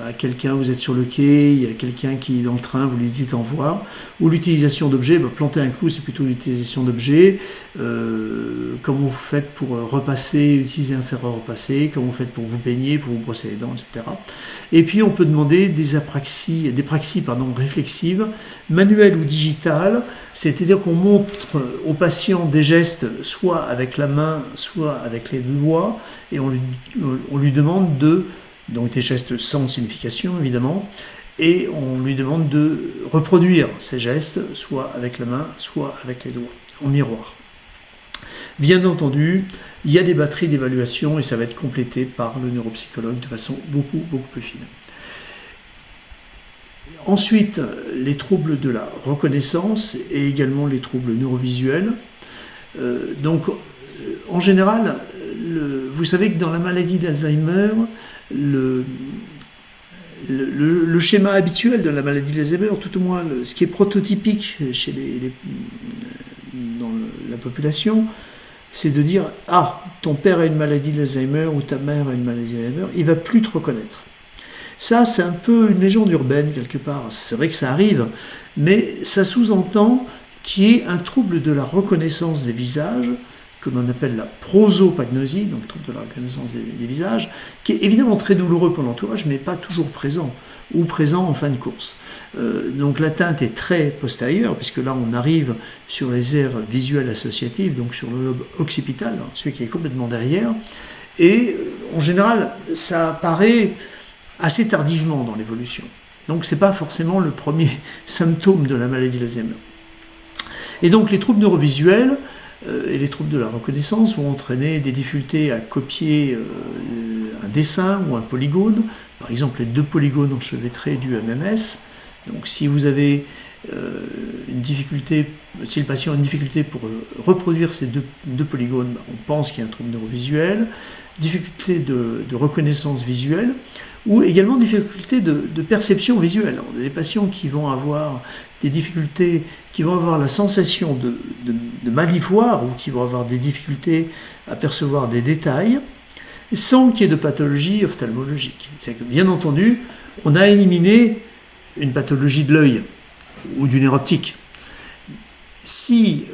à quelqu'un, vous êtes sur le quai, il y a quelqu'un qui est dans le train, vous lui dites au revoir, ou l'utilisation d'objets, planter un clou c'est plutôt l'utilisation d'objets, comment vous faites pour repasser, utiliser un fer à repasser, comment vous faites pour vous baigner, pour vous brosser les dents, etc. Et puis on peut demander des praxies réflexives, manuelles ou digitales, c'est-à-dire qu'on montre au patient des gestes soit avec la main, soit avec les doigts, et on lui demande donc des gestes sans signification évidemment, et on lui demande de reproduire ces gestes, soit avec la main, soit avec les doigts, en miroir. Bien entendu, il y a des batteries d'évaluation et ça va être complété par le neuropsychologue de façon beaucoup plus fine. Ensuite, les troubles de la reconnaissance et également les troubles neurovisuels. Donc, en général, vous savez que dans la maladie d'Alzheimer, le schéma habituel de la maladie d'Alzheimer, tout au moins ce qui est prototypique chez dans la population, c'est de dire « Ah, ton père a une maladie d'Alzheimer ou ta mère a une maladie d'Alzheimer, il ne va plus te reconnaître. » Ça, c'est un peu une légende urbaine quelque part. C'est vrai que ça arrive, mais ça sous-entend qu'il y ait un trouble de la reconnaissance des visages, que l'on appelle la prosopagnosie, donc trouble de la reconnaissance des visages, qui est évidemment très douloureux pour l'entourage, mais pas toujours présent, ou présent en fin de course. Donc l'atteinte est très postérieure, puisque là on arrive sur les aires visuelles associatives, donc sur le lobe occipital, celui qui est complètement derrière, et en général ça apparaît assez tardivement dans l'évolution. Donc ce n'est pas forcément le premier symptôme de la maladie d'Alzheimer. Et donc les troubles neurovisuels et les troubles de la reconnaissance vont entraîner des difficultés à copier un dessin ou un polygone, par exemple les deux polygones enchevêtrés du MMS. Donc si vous avez une difficulté, si le patient a une difficulté pour reproduire ces deux polygones, on pense qu'il y a un trouble neurovisuel, difficulté de reconnaissance visuelle, ou également difficulté de perception visuelle. On a des patients qui vont avoir des difficultés, qui vont avoir la sensation de mal y voir, ou qui vont avoir des difficultés à percevoir des détails, sans qu'il y ait de pathologie ophtalmologique. C'est que, bien entendu, on a éliminé une pathologie de l'œil ou du nerf optique. Si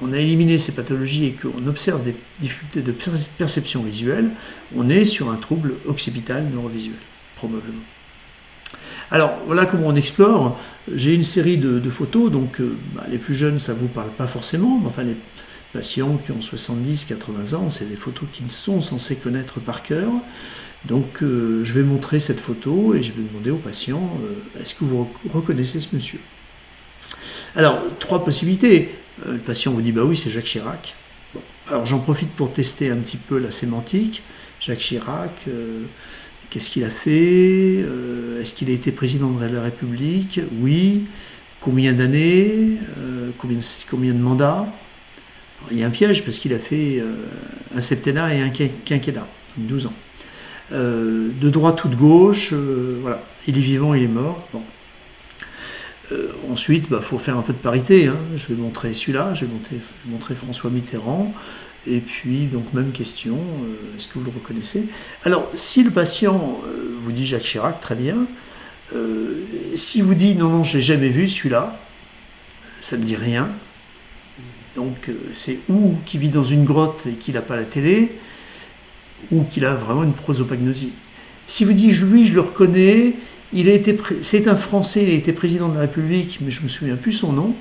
on a éliminé ces pathologies et qu'on observe des difficultés de perception visuelle, on est sur un trouble occipital neurovisuel, probablement. Alors, voilà comment on explore. J'ai une série de photos, donc les plus jeunes, ça ne vous parle pas forcément, mais enfin les patients qui ont 70, 80 ans, c'est des photos qu'ils sont censés connaître par cœur. Donc, je vais montrer cette photo et je vais demander aux patients, est-ce que vous reconnaissez ce monsieur ? Alors, trois possibilités. Le patient vous dit, bah oui, c'est Jacques Chirac. Bon. Alors, j'en profite pour tester un petit peu la sémantique. Jacques Chirac, qu'est-ce qu'il a fait ? Est-ce qu'il a été président de la République ? Oui. Combien d'années ? Combien de mandats ? Alors, il y a un piège parce qu'il a fait un septennat et un quinquennat, 12 ans. De droite ou de gauche, voilà. Il est vivant, il est mort. Bon. Ensuite, faut faire un peu de parité. Je vais montrer celui-là, je vais montrer François Mitterrand. Et puis, donc, même question, est-ce que vous le reconnaissez ? Alors, si le patient vous dit Jacques Chirac, très bien. Si vous dit non, je ne l'ai jamais vu, celui-là, ça ne me dit rien. Donc, c'est ou qui vit dans une grotte et qui n'a pas la télé, ou qu'il a vraiment une prosopagnosie. Si vous dites lui, je le reconnais, c'est un Français, il a été président de la République, mais je ne me souviens plus son nom.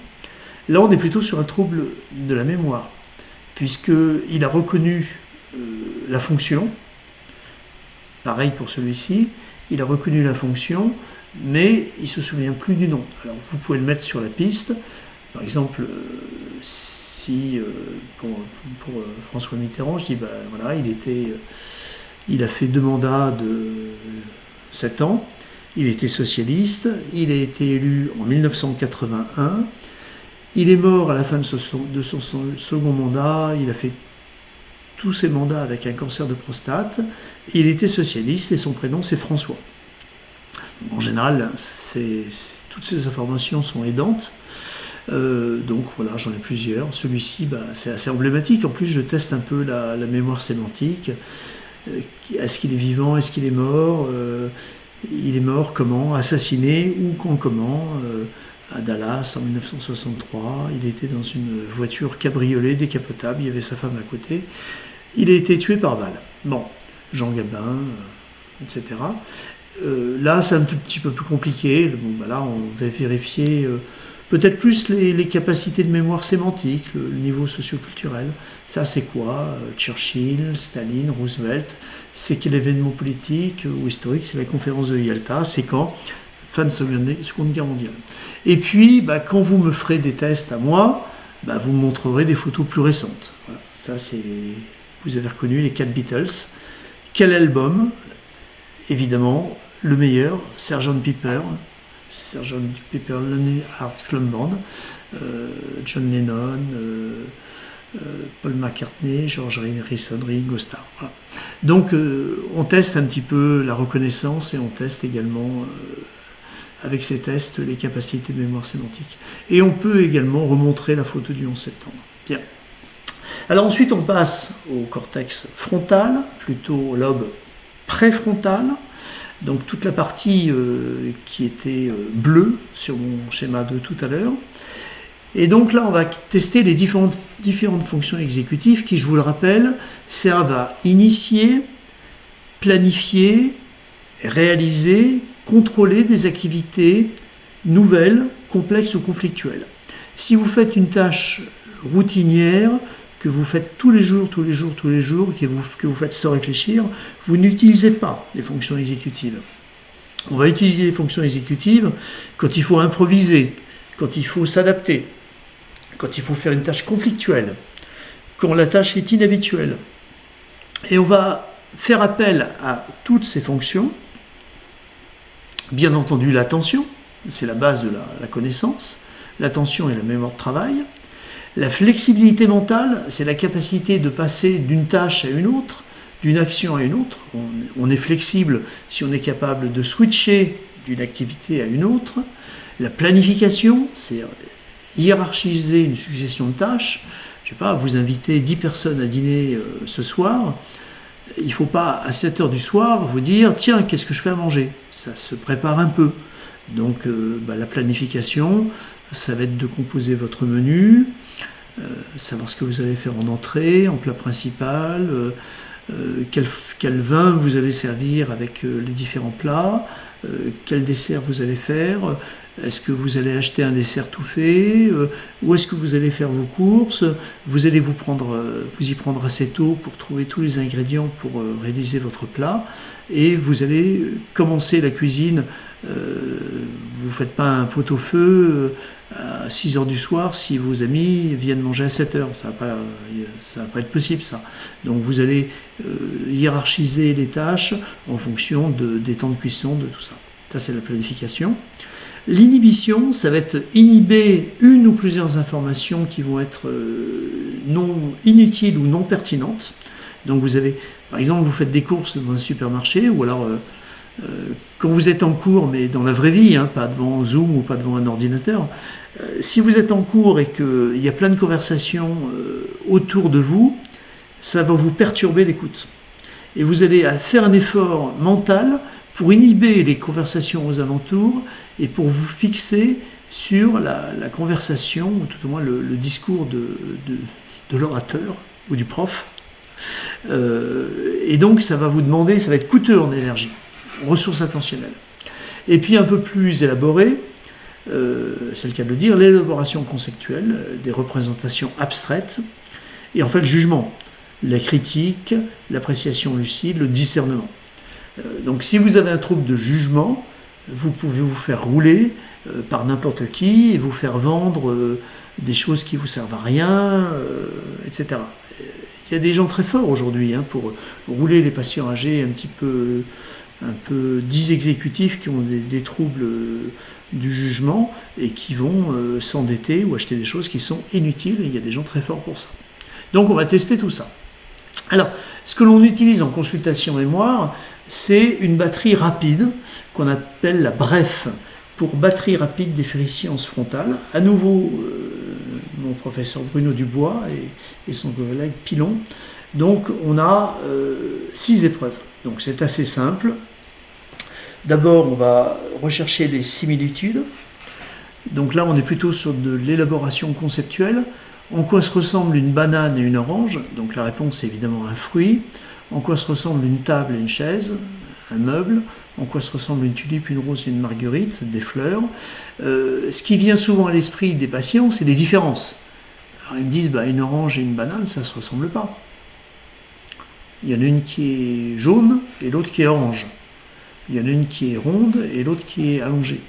Là, on est plutôt sur un trouble de la mémoire, puisqu'il a reconnu la fonction. Pareil pour celui-ci, il a reconnu la fonction, mais il ne se souvient plus du nom. Alors, vous pouvez le mettre sur la piste. Par exemple, si pour François Mitterrand, je dis, ben voilà, il a fait 2 mandats de 7 ans, il était socialiste, il a été élu en 1981, il est mort à la fin de son second mandat, il a fait tous ses mandats avec un cancer de prostate, il était socialiste et son prénom c'est François. En général, toutes ces informations sont aidantes. Donc voilà, j'en ai plusieurs. Celui-ci, c'est assez emblématique. En plus, je teste un peu la mémoire sémantique. Est-ce qu'il est vivant? Est-ce qu'il est mort? Il est mort comment? Assassiné? Ou quand comment? À Dallas en 1963. Il était dans une voiture cabriolet décapotable. Il y avait sa femme à côté. Il a été tué par balle. Bon, Jean Gabin, etc. Là, c'est un tout petit peu plus compliqué. Bon, là, on va vérifier peut-être plus les capacités de mémoire sémantique, le niveau socioculturel. Ça, c'est quoi? Churchill, Staline, Roosevelt. C'est quel événement politique ou historique? C'est la conférence de Yalta. C'est quand? Fin de Seconde Guerre mondiale. Et puis, quand vous me ferez des tests à moi, vous me montrerez des photos plus récentes. Voilà. Ça, vous avez reconnu les 4 Beatles. Quel album? Évidemment, le meilleur, Sgt. Pepper, Lonely Hearts Club Band, John Lennon, Paul McCartney, George Harrison, Ringo Starr. Voilà. Donc, on teste un petit peu la reconnaissance et on teste également, avec ces tests, les capacités de mémoire sémantique. Et on peut également remontrer la photo du 11 septembre. Bien. Alors ensuite, on passe au cortex frontal, plutôt au lobe préfrontal. Donc toute la partie qui était bleue sur mon schéma de tout à l'heure. Et donc là, on va tester les différentes fonctions exécutives qui, je vous le rappelle, servent à initier, planifier, réaliser, contrôler des activités nouvelles, complexes ou conflictuelles. Si vous faites une tâche routinière, que vous faites tous les jours, que vous faites sans réfléchir, vous n'utilisez pas les fonctions exécutives. On va utiliser les fonctions exécutives quand il faut improviser, quand il faut s'adapter, quand il faut faire une tâche conflictuelle, quand la tâche est inhabituelle. Et on va faire appel à toutes ces fonctions. Bien entendu, l'attention, c'est la base de la connaissance. L'attention et la mémoire de travail. La flexibilité mentale, c'est la capacité de passer d'une tâche à une autre, d'une action à une autre. On est flexible si on est capable de switcher d'une activité à une autre. La planification, c'est hiérarchiser une succession de tâches. Je ne sais pas, vous invitez 10 personnes à dîner ce soir. Il ne faut pas, à 7 heures du soir, vous dire « Tiens, qu'est-ce que je fais à manger ?» Ça se prépare un peu. Donc, la planification, ça va être de composer votre menu, savoir ce que vous allez faire en entrée, en plat principal, quel vin vous allez servir avec les différents plats, quel dessert vous allez faire, est-ce que vous allez acheter un dessert tout fait, où est-ce que vous allez faire vos courses, vous allez vous y prendre assez tôt pour trouver tous les ingrédients pour réaliser votre plat, et vous allez commencer la cuisine, vous ne faites pas un pot-au-feu à 6 heures du soir si vos amis viennent manger à 7 heures. Ça va pas être possible, ça. Donc vous allez hiérarchiser les tâches en fonction des temps de cuisson, de tout ça. Ça, c'est la planification. L'inhibition, ça va être inhiber une ou plusieurs informations qui vont être non inutiles ou non pertinentes. Donc vous avez, par exemple, vous faites des courses dans un supermarché, ou alors quand vous êtes en cours, mais dans la vraie vie, pas devant Zoom ou pas devant un ordinateur, si vous êtes en cours et qu'il y a plein de conversations autour de vous, ça va vous perturber l'écoute. Et vous allez faire un effort mental pour inhiber les conversations aux alentours et pour vous fixer sur la conversation, ou tout au moins le discours de l'orateur ou du prof. Et donc ça va vous demander, ça va être coûteux en énergie, en ressources attentionnelles. Et puis un peu plus élaboré, c'est le cas de le dire, l'élaboration conceptuelle, des représentations abstraites, et en fait le jugement, la critique, l'appréciation lucide, le discernement. Donc si vous avez un trouble de jugement, vous pouvez vous faire rouler par n'importe qui et vous faire vendre des choses qui ne vous servent à rien, etc. Il y a des gens très forts aujourd'hui pour rouler les patients âgés un peu dysexécutifs qui ont des troubles du jugement et qui vont s'endetter ou acheter des choses qui sont inutiles, et il y a des gens très forts pour ça. Donc on va tester tout ça. Alors, ce que l'on utilise en consultation mémoire, c'est une batterie rapide qu'on appelle la BREF, pour batterie rapide d'effervescence frontale. À nouveau, mon professeur Bruno Dubois et son collègue Pilon. Donc on a 6 épreuves. Donc c'est assez simple. D'abord, on va rechercher les similitudes. Donc là, on est plutôt sur de l'élaboration conceptuelle. En quoi se ressemble une banane et une orange? Donc la réponse est évidemment un fruit. En quoi se ressemble une table et une chaise? Un meuble. En quoi se ressemble une tulipe, une rose et une marguerite? Des fleurs. Ce qui vient souvent à l'esprit des patients, c'est les différences. Alors ils me disent, une orange et une banane, ça ne se ressemble pas. Il y en a une qui est jaune et l'autre qui est orange. Il y en a une qui est ronde et l'autre qui est allongée.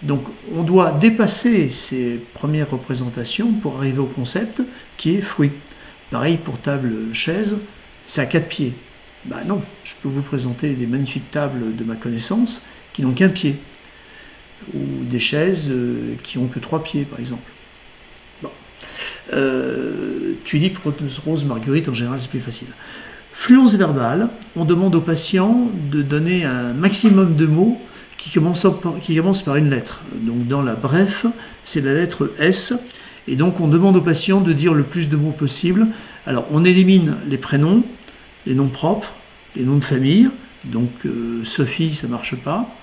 Donc on doit dépasser ces premières représentations pour arriver au concept qui est fruit. Pareil pour table, chaise, c'est à 4 pieds. Non, je peux vous présenter des magnifiques tables de ma connaissance qui n'ont qu'un pied. Ou des chaises qui n'ont que 3 pieds, par exemple. Tulipe, rose, marguerite, en général, c'est plus facile. Fluence verbale, on demande aux patients de donner un maximum de mots qui commencent par une lettre. Donc dans la bref, c'est la lettre S. Et donc on demande aux patients de dire le plus de mots possible. Alors on élimine les prénoms, les noms propres, les noms de famille. Donc Sophie, ça ne marche pas.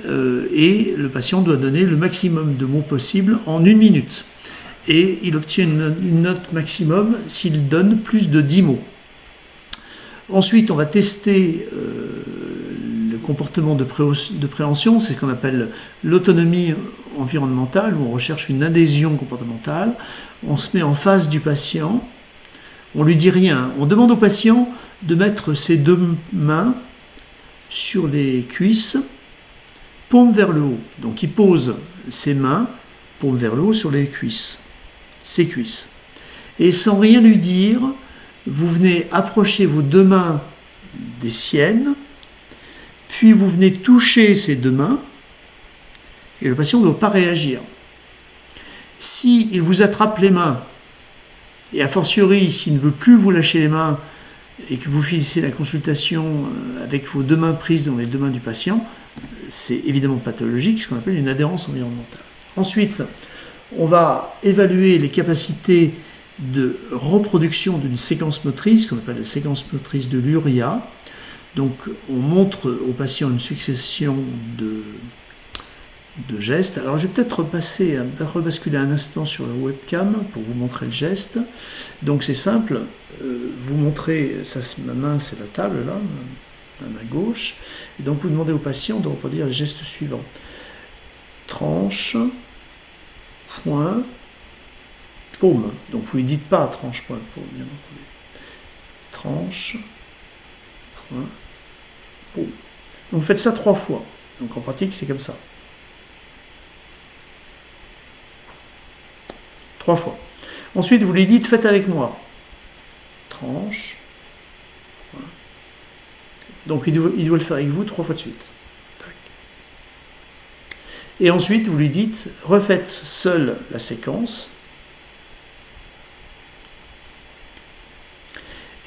Et le patient doit donner le maximum de mots possible en 1 minute. Et il obtient une note maximum s'il donne plus de 10 mots. Ensuite, on va tester le comportement de préhension, c'est ce qu'on appelle l'autonomie environnementale, où on recherche une adhésion comportementale. On se met en face du patient, on ne lui dit rien. On demande au patient de mettre ses 2 mains sur les cuisses, paume vers le haut. Donc il pose ses mains, paume vers le haut, sur les cuisses, ses cuisses. Et sans rien lui dire, vous venez approcher vos 2 mains des siennes, puis vous venez toucher ces 2 mains, et le patient ne doit pas réagir. S'il vous attrape les mains, et a fortiori, s'il ne veut plus vous lâcher les mains, et que vous finissez la consultation avec vos 2 mains prises dans les 2 mains du patient, c'est évidemment pathologique, ce qu'on appelle une adhérence environnementale. Ensuite, on va évaluer les capacités de reproduction d'une séquence motrice, qu'on appelle la séquence motrice de Luria. Donc on montre au patient une succession de gestes. Alors je vais peut-être rebasculer un instant sur la webcam pour vous montrer le geste. Donc c'est simple, vous montrez, ma main c'est la table là, la main gauche, et donc vous demandez au patient de reproduire les gestes suivants. Tranche, point, paume. Donc vous ne lui dites pas tranche, point, paume, bien entendu. Tranche, point, paume. Donc vous faites ça 3 fois. Donc en pratique, c'est comme ça. 3 fois. Ensuite, vous lui dites, faites avec moi. Tranche. Point. Donc il doit le faire avec vous 3 fois de suite. Et ensuite, vous lui dites, refaites seule la séquence.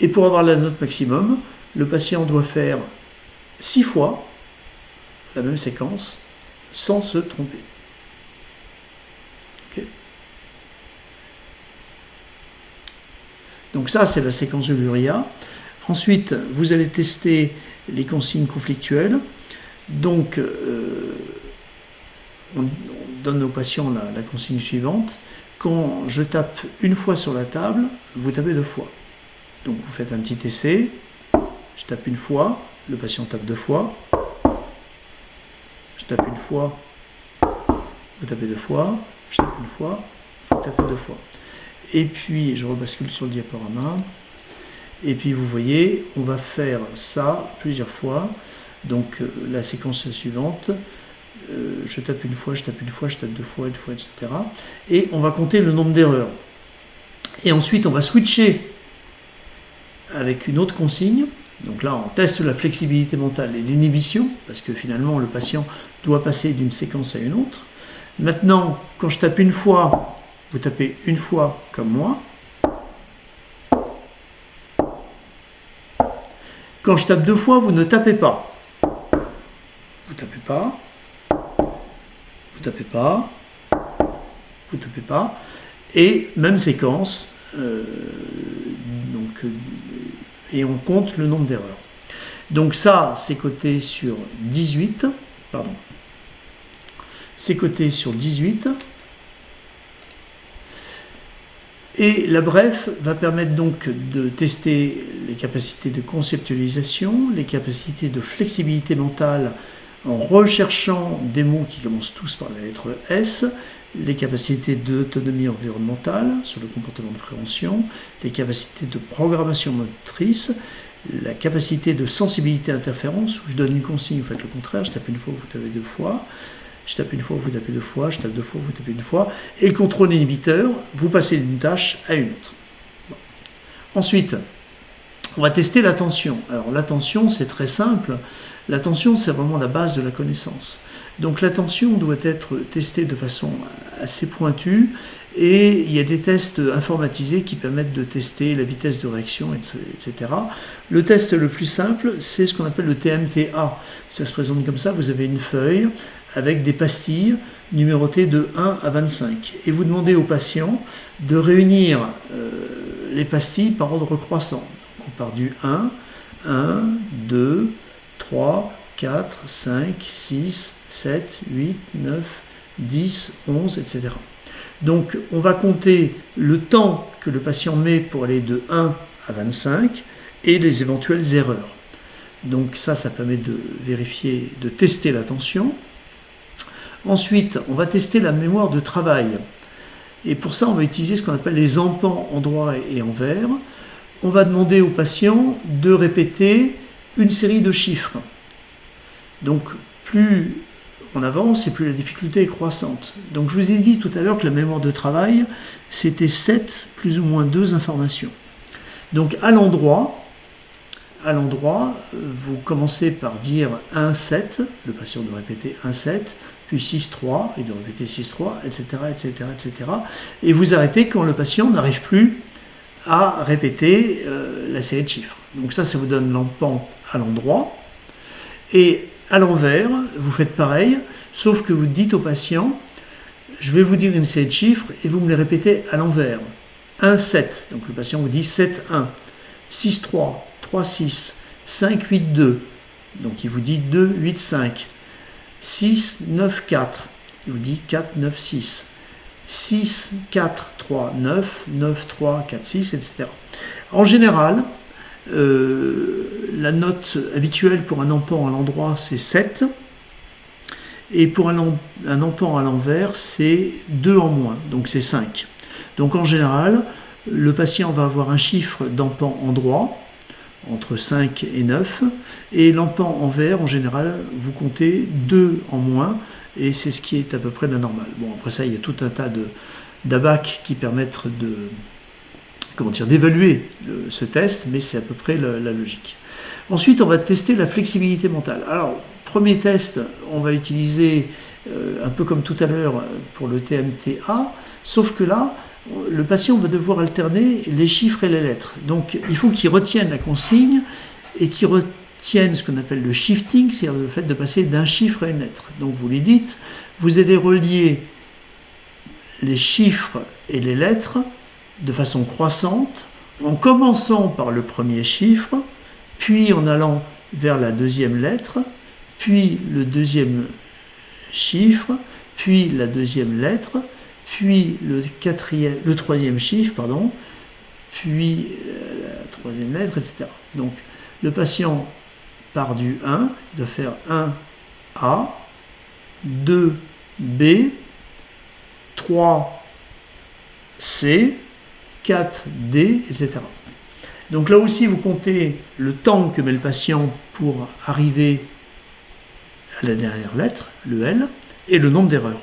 Et pour avoir la note maximum, le patient doit faire 6 fois la même séquence sans se tromper. Okay. Donc ça, c'est la séquence de Luria. Ensuite, vous allez tester les consignes conflictuelles. Donc, on donne au patient la consigne suivante. Quand je tape 1 fois sur la table, vous tapez 2 fois. Donc vous faites un petit essai. je tape une fois, le patient tape 2 fois, je tape une fois, vous tapez 2 fois, je tape une fois, vous tapez 2 fois. Et puis je rebascule sur le diaporama, et puis vous voyez, on va faire ça plusieurs fois. Donc la séquence suivante, je tape une fois, je tape une fois, je tape 2 fois, une fois, etc. Et on va compter le nombre d'erreurs. Et ensuite, on va switcher avec une autre consigne. Donc là, on teste la flexibilité mentale et l'inhibition, parce que finalement, le patient doit passer d'une séquence à une autre. Maintenant, quand je tape une fois, vous tapez une fois comme moi. Quand je tape 2 fois, vous ne tapez pas. Vous tapez pas. Vous tapez pas. Vous tapez pas. Et même séquence. Et on compte le nombre d'erreurs. Donc ça, c'est coté sur 18. Pardon. C'est coté sur 18. Et la bref va permettre donc de tester les capacités de conceptualisation, les capacités de flexibilité mentale en recherchant des mots qui commencent tous par la lettre S, les capacités d'autonomie environnementale sur le comportement de prévention, les capacités de programmation motrice, la capacité de sensibilité interférence, où je donne une consigne, vous faites le contraire, je tape une fois, vous tapez 2 fois, je tape une fois, vous tapez 2 fois, je tape 2 fois, vous tapez une fois, et le contrôle inhibiteur, vous passez d'une tâche à une autre. Bon. Ensuite, on va tester l'attention. Alors l'attention, c'est très simple. L'attention, c'est vraiment la base de la connaissance. Donc l'attention doit être testée de façon assez pointue, et il y a des tests informatisés qui permettent de tester la vitesse de réaction, etc. Le test le plus simple, c'est ce qu'on appelle le TMTA. Ça se présente comme ça, vous avez une feuille avec des pastilles numérotées de 1 à 25. Et vous demandez au patient de réunir les pastilles par ordre croissant. Donc on part du 1, 2, 3, 4, 5, 6, 7, 8, 9, 10, 11, etc. Donc on va compter le temps que le patient met pour aller de 1 à 25 et les éventuelles erreurs. Donc ça permet de vérifier, de tester l'attention. Ensuite, on va tester la mémoire de travail. Et pour ça, on va utiliser ce qu'on appelle les empans endroit et envers. On va demander au patient de répéter une série de chiffres. Donc, plus on avance et plus la difficulté est croissante. Donc, je vous ai dit tout à l'heure que la mémoire de travail, c'était 7 plus ou moins 2 informations. Donc, à l'endroit, vous commencez par dire 1, 7, le patient doit répéter 1, 7, puis 6, 3, il doit répéter 6, 3, etc., etc., etc. Et vous arrêtez quand le patient n'arrive plus à répéter la série de chiffres. Donc ça vous donne l'empan à l'endroit. Et à l'envers, vous faites pareil, sauf que vous dites au patient, je vais vous dire une série de chiffres et vous me les répétez à l'envers. 1, 7, donc le patient vous dit 7, 1, 6, 3, 3, 6, 5, 8, 2, donc il vous dit 2, 8, 5, 6, 9, 4, il vous dit 4, 9, 6, 6, 4, 3, 9, 9, 3, 4, 6, etc. En général, la note habituelle pour un empan à l'endroit, c'est 7, et pour un empan à l'envers, c'est 2 en moins, donc c'est 5. Donc en général, le patient va avoir un chiffre d'empan endroit, entre 5 et 9, et l'empan envers, en général, vous comptez 2 en moins, et c'est ce qui est à peu près la normale. Bon, après ça, il y a tout un tas d'abacs qui permettent d'évaluer ce test, mais c'est à peu près la logique. Ensuite, on va tester la flexibilité mentale. Alors, premier test, on va utiliser, un peu comme tout à l'heure pour le TMTA, sauf que là, le patient va devoir alterner les chiffres et les lettres. Donc, il faut qu'il retienne la consigne et qu'il retienne ce qu'on appelle le shifting, c'est-à-dire le fait de passer d'un chiffre à une lettre. Donc, vous lui dites, vous allez relier les chiffres et les lettres de façon croissante, en commençant par le premier chiffre, puis en allant vers la deuxième lettre, puis le deuxième chiffre, puis la deuxième lettre, puis le troisième chiffre, puis la troisième lettre, etc. Donc Le patient part du 1, il doit faire 1A, 2B, 3C, 4D, etc. Donc là aussi, vous comptez le temps que met le patient pour arriver à la dernière lettre, le L, et le nombre d'erreurs.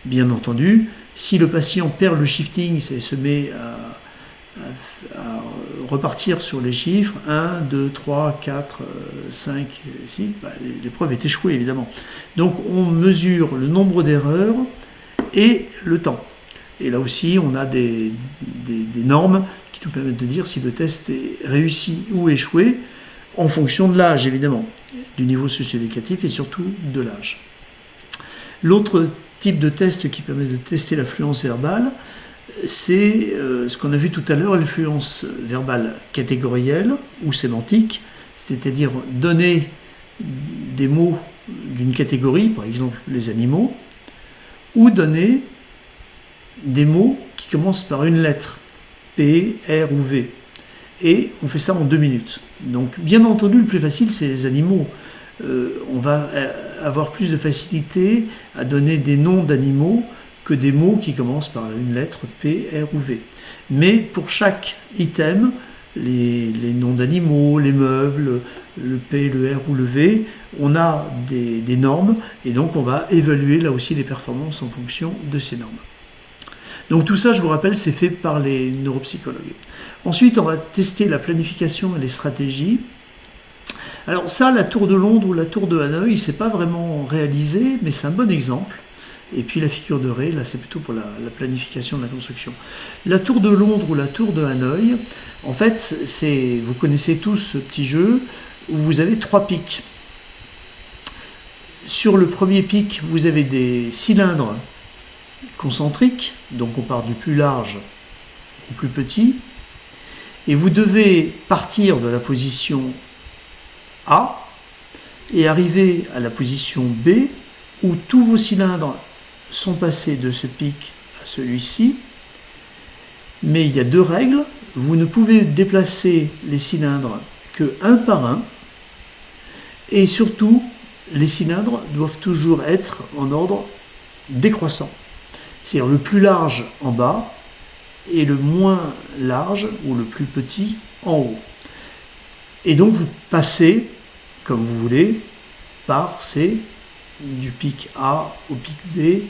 Bien entendu, si le patient perd le shifting, ça se met à repartir sur les chiffres 1, 2, 3, 4, 5, 6, l'épreuve est échouée évidemment. Donc on mesure le nombre d'erreurs et le temps. Et là aussi, on a des normes qui nous permettent de dire si le test est réussi ou échoué, en fonction de l'âge évidemment, du niveau socio-éducatif et surtout de l'âge. L'autre type de test qui permet de tester la fluence verbale, c'est ce qu'on a vu tout à l'heure, l'influence verbale catégorielle ou sémantique, c'est-à-dire donner des mots d'une catégorie, par exemple les animaux, ou donner des mots qui commencent par une lettre, P, R ou V. Et on fait ça en 2 minutes. Donc bien entendu, le plus facile, c'est les animaux. On va avoir plus de facilité à donner des noms d'animaux que des mots qui commencent par une lettre P, R ou V. Mais pour chaque item, les noms d'animaux, les meubles, le P, le R ou le V, on a des normes et donc on va évaluer là aussi les performances en fonction de ces normes. Donc tout ça, je vous rappelle, c'est fait par les neuropsychologues. Ensuite, on va tester la planification et les stratégies. Alors ça, la tour de Londres ou la tour de Hanoï, c'est pas vraiment réalisé, mais c'est un bon exemple. Et puis la figure de Ré, là c'est plutôt pour la planification de la construction. La tour de Londres ou la tour de Hanoï, en fait, vous connaissez tous ce petit jeu où vous avez 3 pics. Sur le premier pic, vous avez des cylindres concentriques, donc on part du plus large au plus petit, et vous devez partir de la position A et arriver à la position B où tous vos cylindres sont passés de ce pic à celui-ci, mais il y a 2 règles. Vous ne pouvez déplacer les cylindres que un par un, et surtout, les cylindres doivent toujours être en ordre décroissant. C'est-à-dire le plus large en bas et le moins large ou le plus petit en haut. Et donc vous passez, comme vous voulez, par du pic A au pic B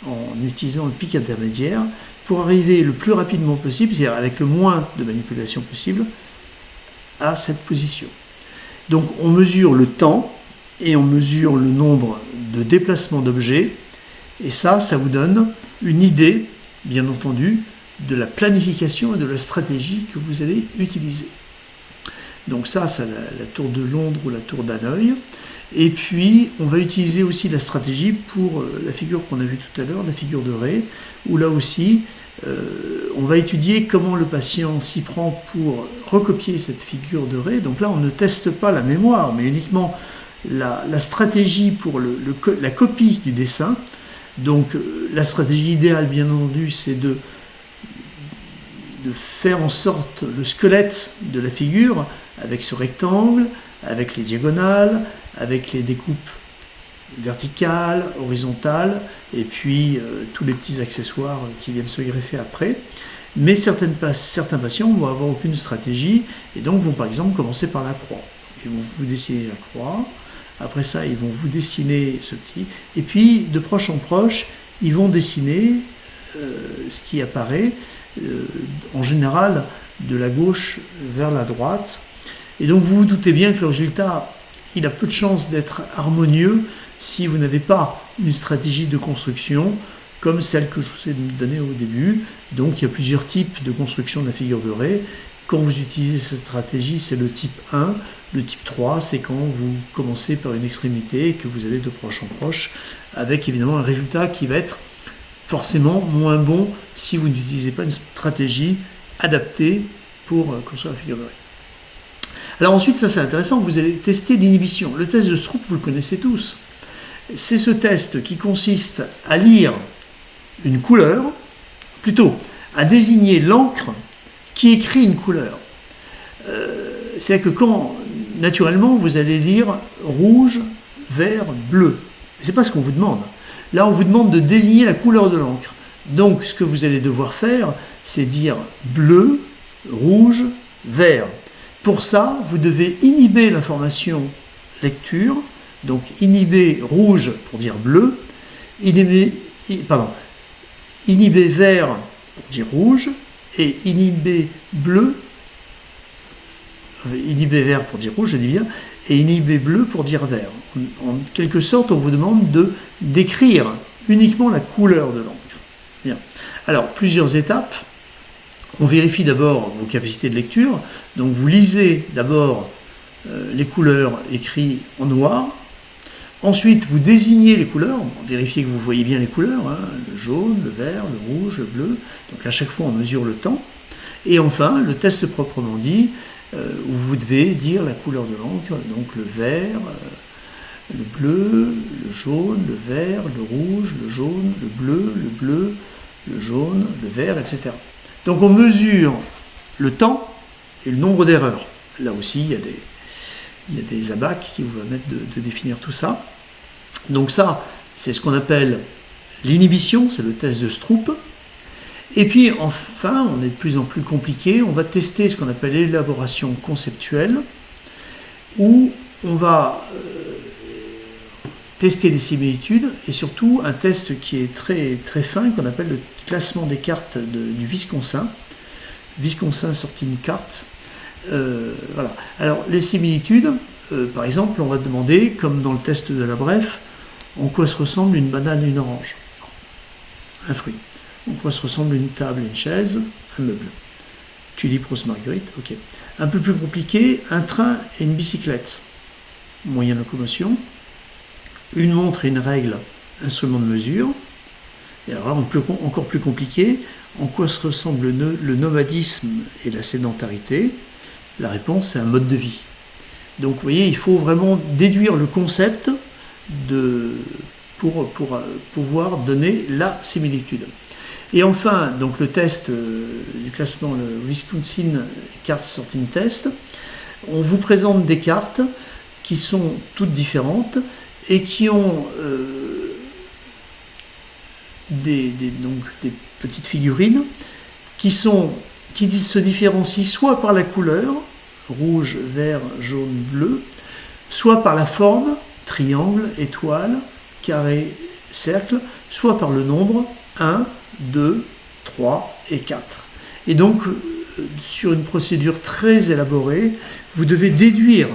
en utilisant le pic intermédiaire pour arriver le plus rapidement possible, c'est-à-dire avec le moins de manipulation possible, à cette position. Donc on mesure le temps et on mesure le nombre de déplacements d'objets et ça vous donne une idée, bien entendu, de la planification et de la stratégie que vous allez utiliser. Donc ça, c'est la tour de Londres ou la tour d'Hanoï. Et puis, on va utiliser aussi la stratégie pour la figure qu'on a vue tout à l'heure, la figure de Ré, où là aussi, on va étudier comment le patient s'y prend pour recopier cette figure de Ré. Donc là, on ne teste pas la mémoire, mais uniquement la stratégie pour la copie du dessin. Donc la stratégie idéale, bien entendu, c'est de faire en sorte le squelette de la figure avec ce rectangle, avec les diagonales, avec les découpes verticales, horizontales, et puis tous les petits accessoires qui viennent se greffer après. Mais certains patients vont avoir aucune stratégie, et donc vont par exemple commencer par la croix. Donc, ils vont vous dessiner la croix, après ça ils vont vous dessiner ce petit, et puis de proche en proche, ils vont dessiner ce qui apparaît, en général de la gauche vers la droite. Et donc vous vous doutez bien que le résultat, il a peu de chances d'être harmonieux si vous n'avez pas une stratégie de construction comme celle que je vous ai donnée au début. Donc il y a plusieurs types de construction de la figure de Ré. Quand vous utilisez cette stratégie, c'est le type 1. Le type 3, c'est quand vous commencez par une extrémité et que vous allez de proche en proche, avec évidemment un résultat qui va être forcément moins bon si vous n'utilisez pas une stratégie adaptée pour construire la figure de Ré. Alors ensuite, ça c'est intéressant, vous allez tester l'inhibition. Le test de Stroop, vous le connaissez tous. C'est ce test qui consiste à lire une couleur, plutôt à désigner l'encre qui écrit une couleur. C'est-à-dire que quand naturellement, vous allez lire rouge, vert, bleu. Ce n'est pas ce qu'on vous demande. Là, on vous demande de désigner la couleur de l'encre. Donc, ce que vous allez devoir faire, c'est dire bleu, rouge, vert. Pour ça, vous devez inhiber l'information lecture, donc inhiber rouge pour dire bleu, inhiber vert pour dire rouge, et inhiber bleu, inhiber vert pour dire rouge, je dis bien, et inhiber bleu pour dire vert. En quelque sorte, on vous demande de décrire uniquement la couleur de l'encre. Bien. Alors, plusieurs étapes. On vérifie d'abord vos capacités de lecture. Donc, vous lisez d'abord les couleurs écrites en noir. Ensuite, vous désignez les couleurs. Vérifiez que vous voyez bien les couleurs, hein, le jaune, le vert, le rouge, le bleu. Donc, à chaque fois, on mesure le temps. Et enfin, le test proprement dit, où vous devez dire la couleur de l'encre. Donc, le vert, le bleu, le jaune, le vert, le rouge, le jaune, le bleu, le jaune, le vert, etc. Donc on mesure le temps et le nombre d'erreurs. Là aussi, il y a des abacs qui vous permettent de définir tout ça. Donc ça, c'est ce qu'on appelle l'inhibition, c'est le test de Stroop. Et puis enfin, on est de plus en plus compliqué, on va tester ce qu'on appelle l'élaboration conceptuelle, où on va tester les similitudes et surtout un test qui est très, très fin qu'on appelle le classement des cartes du Visconsin. Visconsin sortit une carte. Voilà. Alors les similitudes, par exemple, on va demander, comme dans le test de la bref, en quoi se ressemble une banane et une orange. Un fruit. En quoi se ressemble une table et une chaise, un meuble. Tulipe, rose, marguerite, ok. Un peu plus compliqué, un train et une bicyclette. Moyen de locomotion. Une montre et une règle, instrument de mesure. Et alors encore plus compliqué, en quoi se ressemble le nomadisme et la sédentarité? La réponse, c'est un mode de vie. Donc vous voyez, il faut vraiment déduire le concept pour pouvoir donner la similitude. Et enfin, donc le test du classement, le Wisconsin Card Sorting Test, on vous présente des cartes qui sont toutes différentes et qui ont des petites figurines qui se différencient soit par la couleur, rouge, vert, jaune, bleu, soit par la forme, triangle, étoile, carré, cercle, soit par le nombre 1, 2, 3 et 4. Et donc, sur une procédure très élaborée, vous devez déduire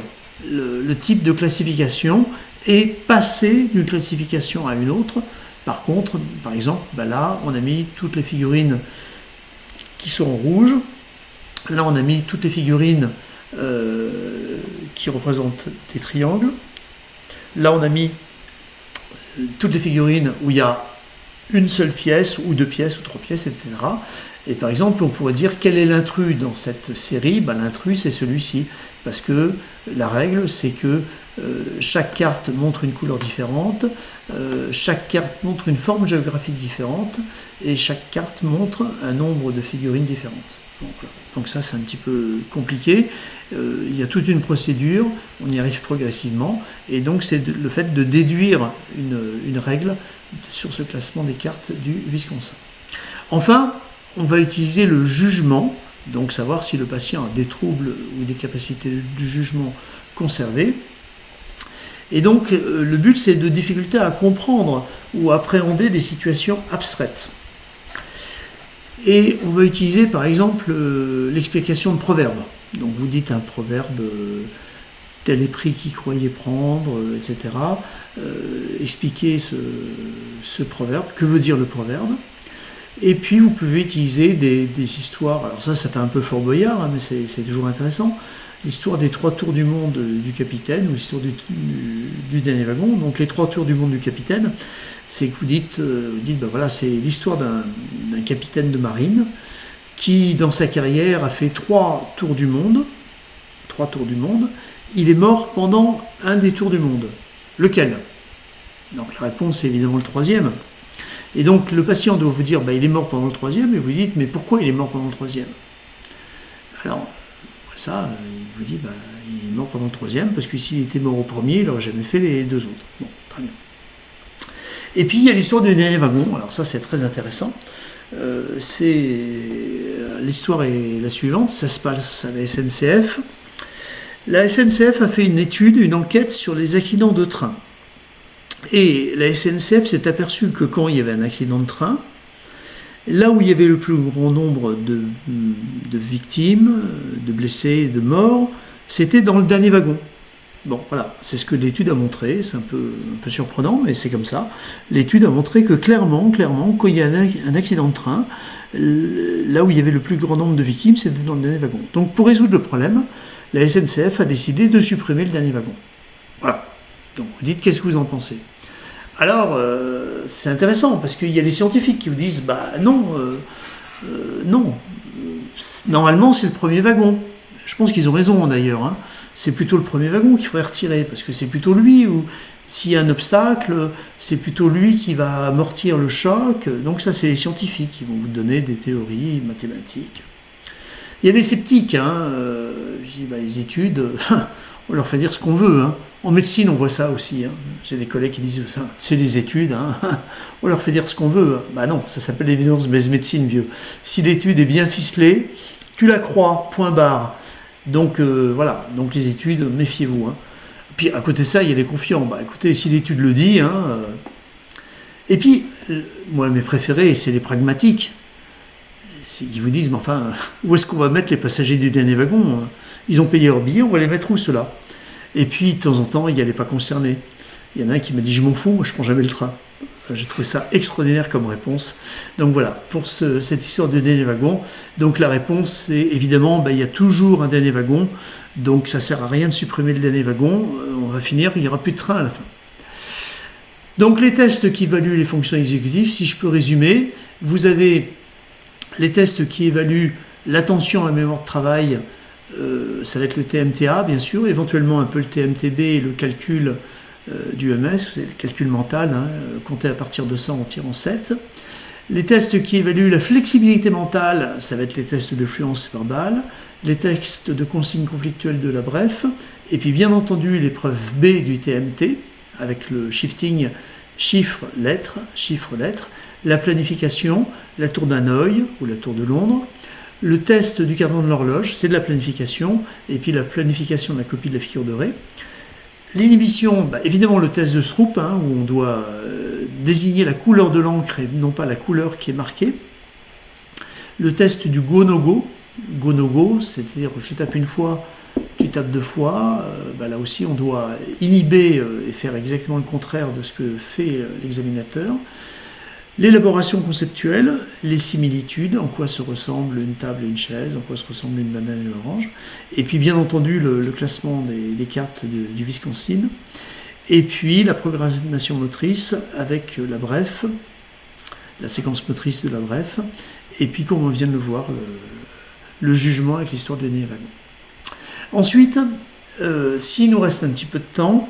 le type de classification et passer d'une classification à une autre. Par contre, par exemple, là, on a mis toutes les figurines qui sont en rouge. Là, on a mis toutes les figurines qui représentent des triangles. Là, on a mis toutes les figurines où il y a une seule pièce, ou deux pièces, ou trois pièces, etc. Et par exemple, on pourrait dire quel est l'intrus dans cette série. L'intrus, c'est celui-ci. Parce que la règle, c'est que chaque carte montre une couleur différente, chaque carte montre une forme géographique différente, et chaque carte montre un nombre de figurines différentes. Donc ça, c'est un petit peu compliqué. Il y a toute une procédure, on y arrive progressivement, et donc c'est le fait de déduire une règle sur ce classement des cartes du Visconsin. Enfin, on va utiliser le jugement, donc savoir si le patient a des troubles ou des capacités du jugement conservées. Et donc, le but, c'est de difficulté à comprendre ou à appréhender des situations abstraites. Et on va utiliser, par exemple, l'explication de proverbes. Donc, vous dites un proverbe, tel est pris qui croyait prendre, etc. Expliquez ce proverbe. Que veut dire le proverbe? Et puis, vous pouvez utiliser des histoires. Alors ça fait un peu Fort Boyard, hein, mais c'est toujours intéressant. L'histoire des 3 tours du monde du capitaine, ou l'histoire du dernier wagon. Donc les 3 tours du monde du capitaine, c'est que vous dites voilà, c'est l'histoire d'un capitaine de marine qui, dans sa carrière, a fait 3 tours du monde. 3 tours du monde. Il est mort pendant un des tours du monde. Lequel? Donc la réponse est évidemment le 3e. Et donc le patient doit vous dire il est mort pendant le 3e, et vous dites mais pourquoi il est mort pendant le 3e? Alors ça, il vous dit il est mort pendant le troisième, parce que s'il était mort au premier, il n'aurait jamais fait les deux autres. Bon, très bien. Et puis il y a l'histoire du dernier wagon, alors ça c'est très intéressant. L'histoire est la suivante, ça se passe à la SNCF. La SNCF a fait une enquête sur les accidents de train. Et la SNCF s'est aperçue que quand il y avait un accident de train, là où il y avait le plus grand nombre de victimes, de blessés, de morts, c'était dans le dernier wagon. Bon, voilà, c'est ce que l'étude a montré, c'est un peu surprenant, mais c'est comme ça. L'étude a montré que clairement, quand il y a un accident de train, là où il y avait le plus grand nombre de victimes, c'était dans le dernier wagon. Donc pour résoudre le problème, la SNCF a décidé de supprimer le dernier wagon. Voilà. Donc vous dites, qu'est-ce que vous en pensez? Alors, c'est intéressant, parce qu'il y a les scientifiques qui vous disent, bah non, normalement c'est le premier wagon. Je pense qu'ils ont raison d'ailleurs, hein. C'est plutôt le premier wagon qu'il faudrait retirer, parce que c'est plutôt lui, où s'il y a un obstacle, c'est plutôt lui qui va amortir le choc. Donc ça, c'est les scientifiques qui vont vous donner des théories mathématiques. Il y a des sceptiques, hein. Je dis, bah, les études, on leur fait dire ce qu'on veut, hein. En médecine, on voit ça aussi, hein. J'ai des collègues qui disent, c'est des études, hein. On leur fait dire ce qu'on veut. Bah non, ça s'appelle l'évidence-based médecine, vieux. Si l'étude est bien ficelée, tu la crois, point barre. Donc voilà, donc les études, méfiez-vous, hein. Puis à côté de ça, il y a les confiants. Bah écoutez, si l'étude le dit, hein. Et puis, moi mes préférés, c'est les pragmatiques. Ils vous disent, mais enfin, où est-ce qu'on va mettre les passagers du dernier wagon? Ils ont payé leur billet, on va les mettre où ceux-là? Et puis de temps en temps, il n'y a les pas concernés. Il y en a un qui m'a dit, je m'en fous, moi je prends jamais le train. J'ai trouvé ça extraordinaire comme réponse. Donc voilà, pour cette histoire de dernier wagon, donc la réponse c'est évidemment, il y a toujours un dernier wagon, donc ça ne sert à rien de supprimer le dernier wagon, on va finir, il n'y aura plus de train à la fin. Donc les tests qui évaluent les fonctions exécutives, si je peux résumer, vous avez les tests qui évaluent l'attention à la mémoire de travail, ça va être le TMTA bien sûr, éventuellement un peu le TMTB et le calcul du MS, c'est le calcul mental, hein, compter à partir de 100 en tirant 7. Les tests qui évaluent la flexibilité mentale, ça va être les tests de fluence verbale, les tests de consignes conflictuelles de la BREF, et puis bien entendu l'épreuve B du TMT, avec le shifting chiffre-lettre, la planification, la tour d'Hanoï ou la tour de Londres, le test du cardan de l'horloge, c'est de la planification, et puis la planification de la copie de la figure de Ré. L'inhibition, évidemment le test de Stroop, hein, où on doit désigner la couleur de l'encre et non pas la couleur qui est marquée. Le test du go-no-go, go-no-go, c'est-à-dire je tape une fois, tu tapes deux fois. Là aussi on doit inhiber et faire exactement le contraire de ce que fait l'examinateur. L'élaboration conceptuelle, les similitudes, en quoi se ressemble une table et une chaise, en quoi se ressemble une banane et une orange, et puis bien entendu le classement des cartes du Wisconsin, et puis la programmation motrice avec la BREF, la séquence motrice de la BREF, et puis comme on vient de le voir, le jugement avec l'histoire de dernier wagon. Ensuite, s'il nous reste un petit peu de temps,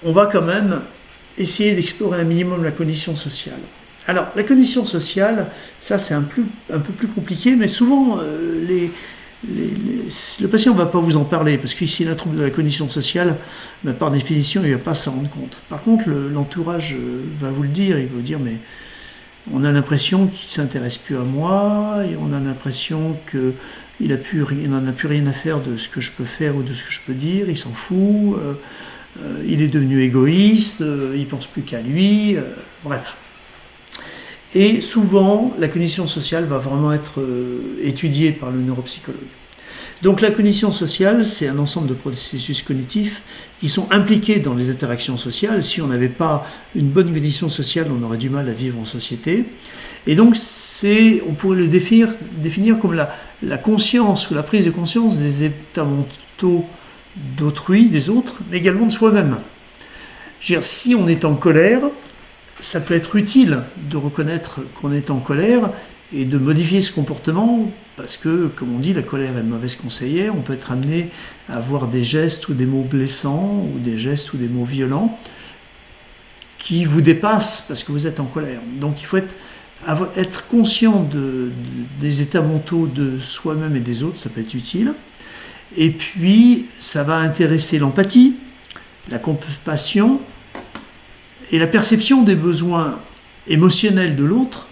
on va quand même essayer d'explorer un minimum la cognition sociale. Alors, la cognition sociale, ça c'est un peu plus compliqué, mais souvent le patient ne va pas vous en parler, parce que s'il a un trouble de la cognition sociale, par définition, il ne va pas s'en rendre compte. Par contre, l'entourage va vous le dire, il va vous dire, mais on a l'impression qu'il ne s'intéresse plus à moi, et on a l'impression qu'il n'en a plus rien à faire de ce que je peux faire ou de ce que je peux dire, il s'en fout, il est devenu égoïste, il ne pense plus qu'à lui, bref. Et souvent, la cognition sociale va vraiment être étudiée par le neuropsychologue. Donc la cognition sociale, c'est un ensemble de processus cognitifs qui sont impliqués dans les interactions sociales. Si on n'avait pas une bonne cognition sociale, on aurait du mal à vivre en société. Et donc, on pourrait le définir comme la conscience ou la prise de conscience des états mentaux d'autrui, des autres, mais également de soi-même. Je veux dire, si on est en colère, ça peut être utile de reconnaître qu'on est en colère et de modifier ce comportement, parce que, comme on dit, la colère est mauvaise conseillère, on peut être amené à avoir des gestes ou des mots blessants, ou des gestes ou des mots violents, qui vous dépassent parce que vous êtes en colère. Donc il faut être conscient des états mentaux de soi-même et des autres, ça peut être utile. Et puis, ça va intéresser l'empathie, la compassion et la perception des besoins émotionnels de l'autre,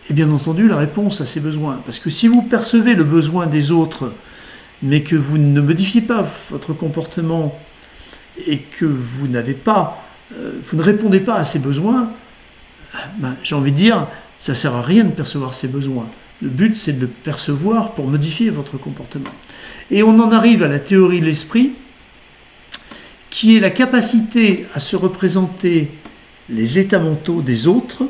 et bien entendu la réponse à ces besoins. Parce que si vous percevez le besoin des autres, mais que vous ne modifiez pas votre comportement et que vous ne répondez pas à ces besoins, j'ai envie de dire, ça ne sert à rien de percevoir ces besoins. Le but, c'est de le percevoir pour modifier votre comportement. Et on en arrive à la théorie de l'esprit, qui est la capacité à se représenter les états mentaux des autres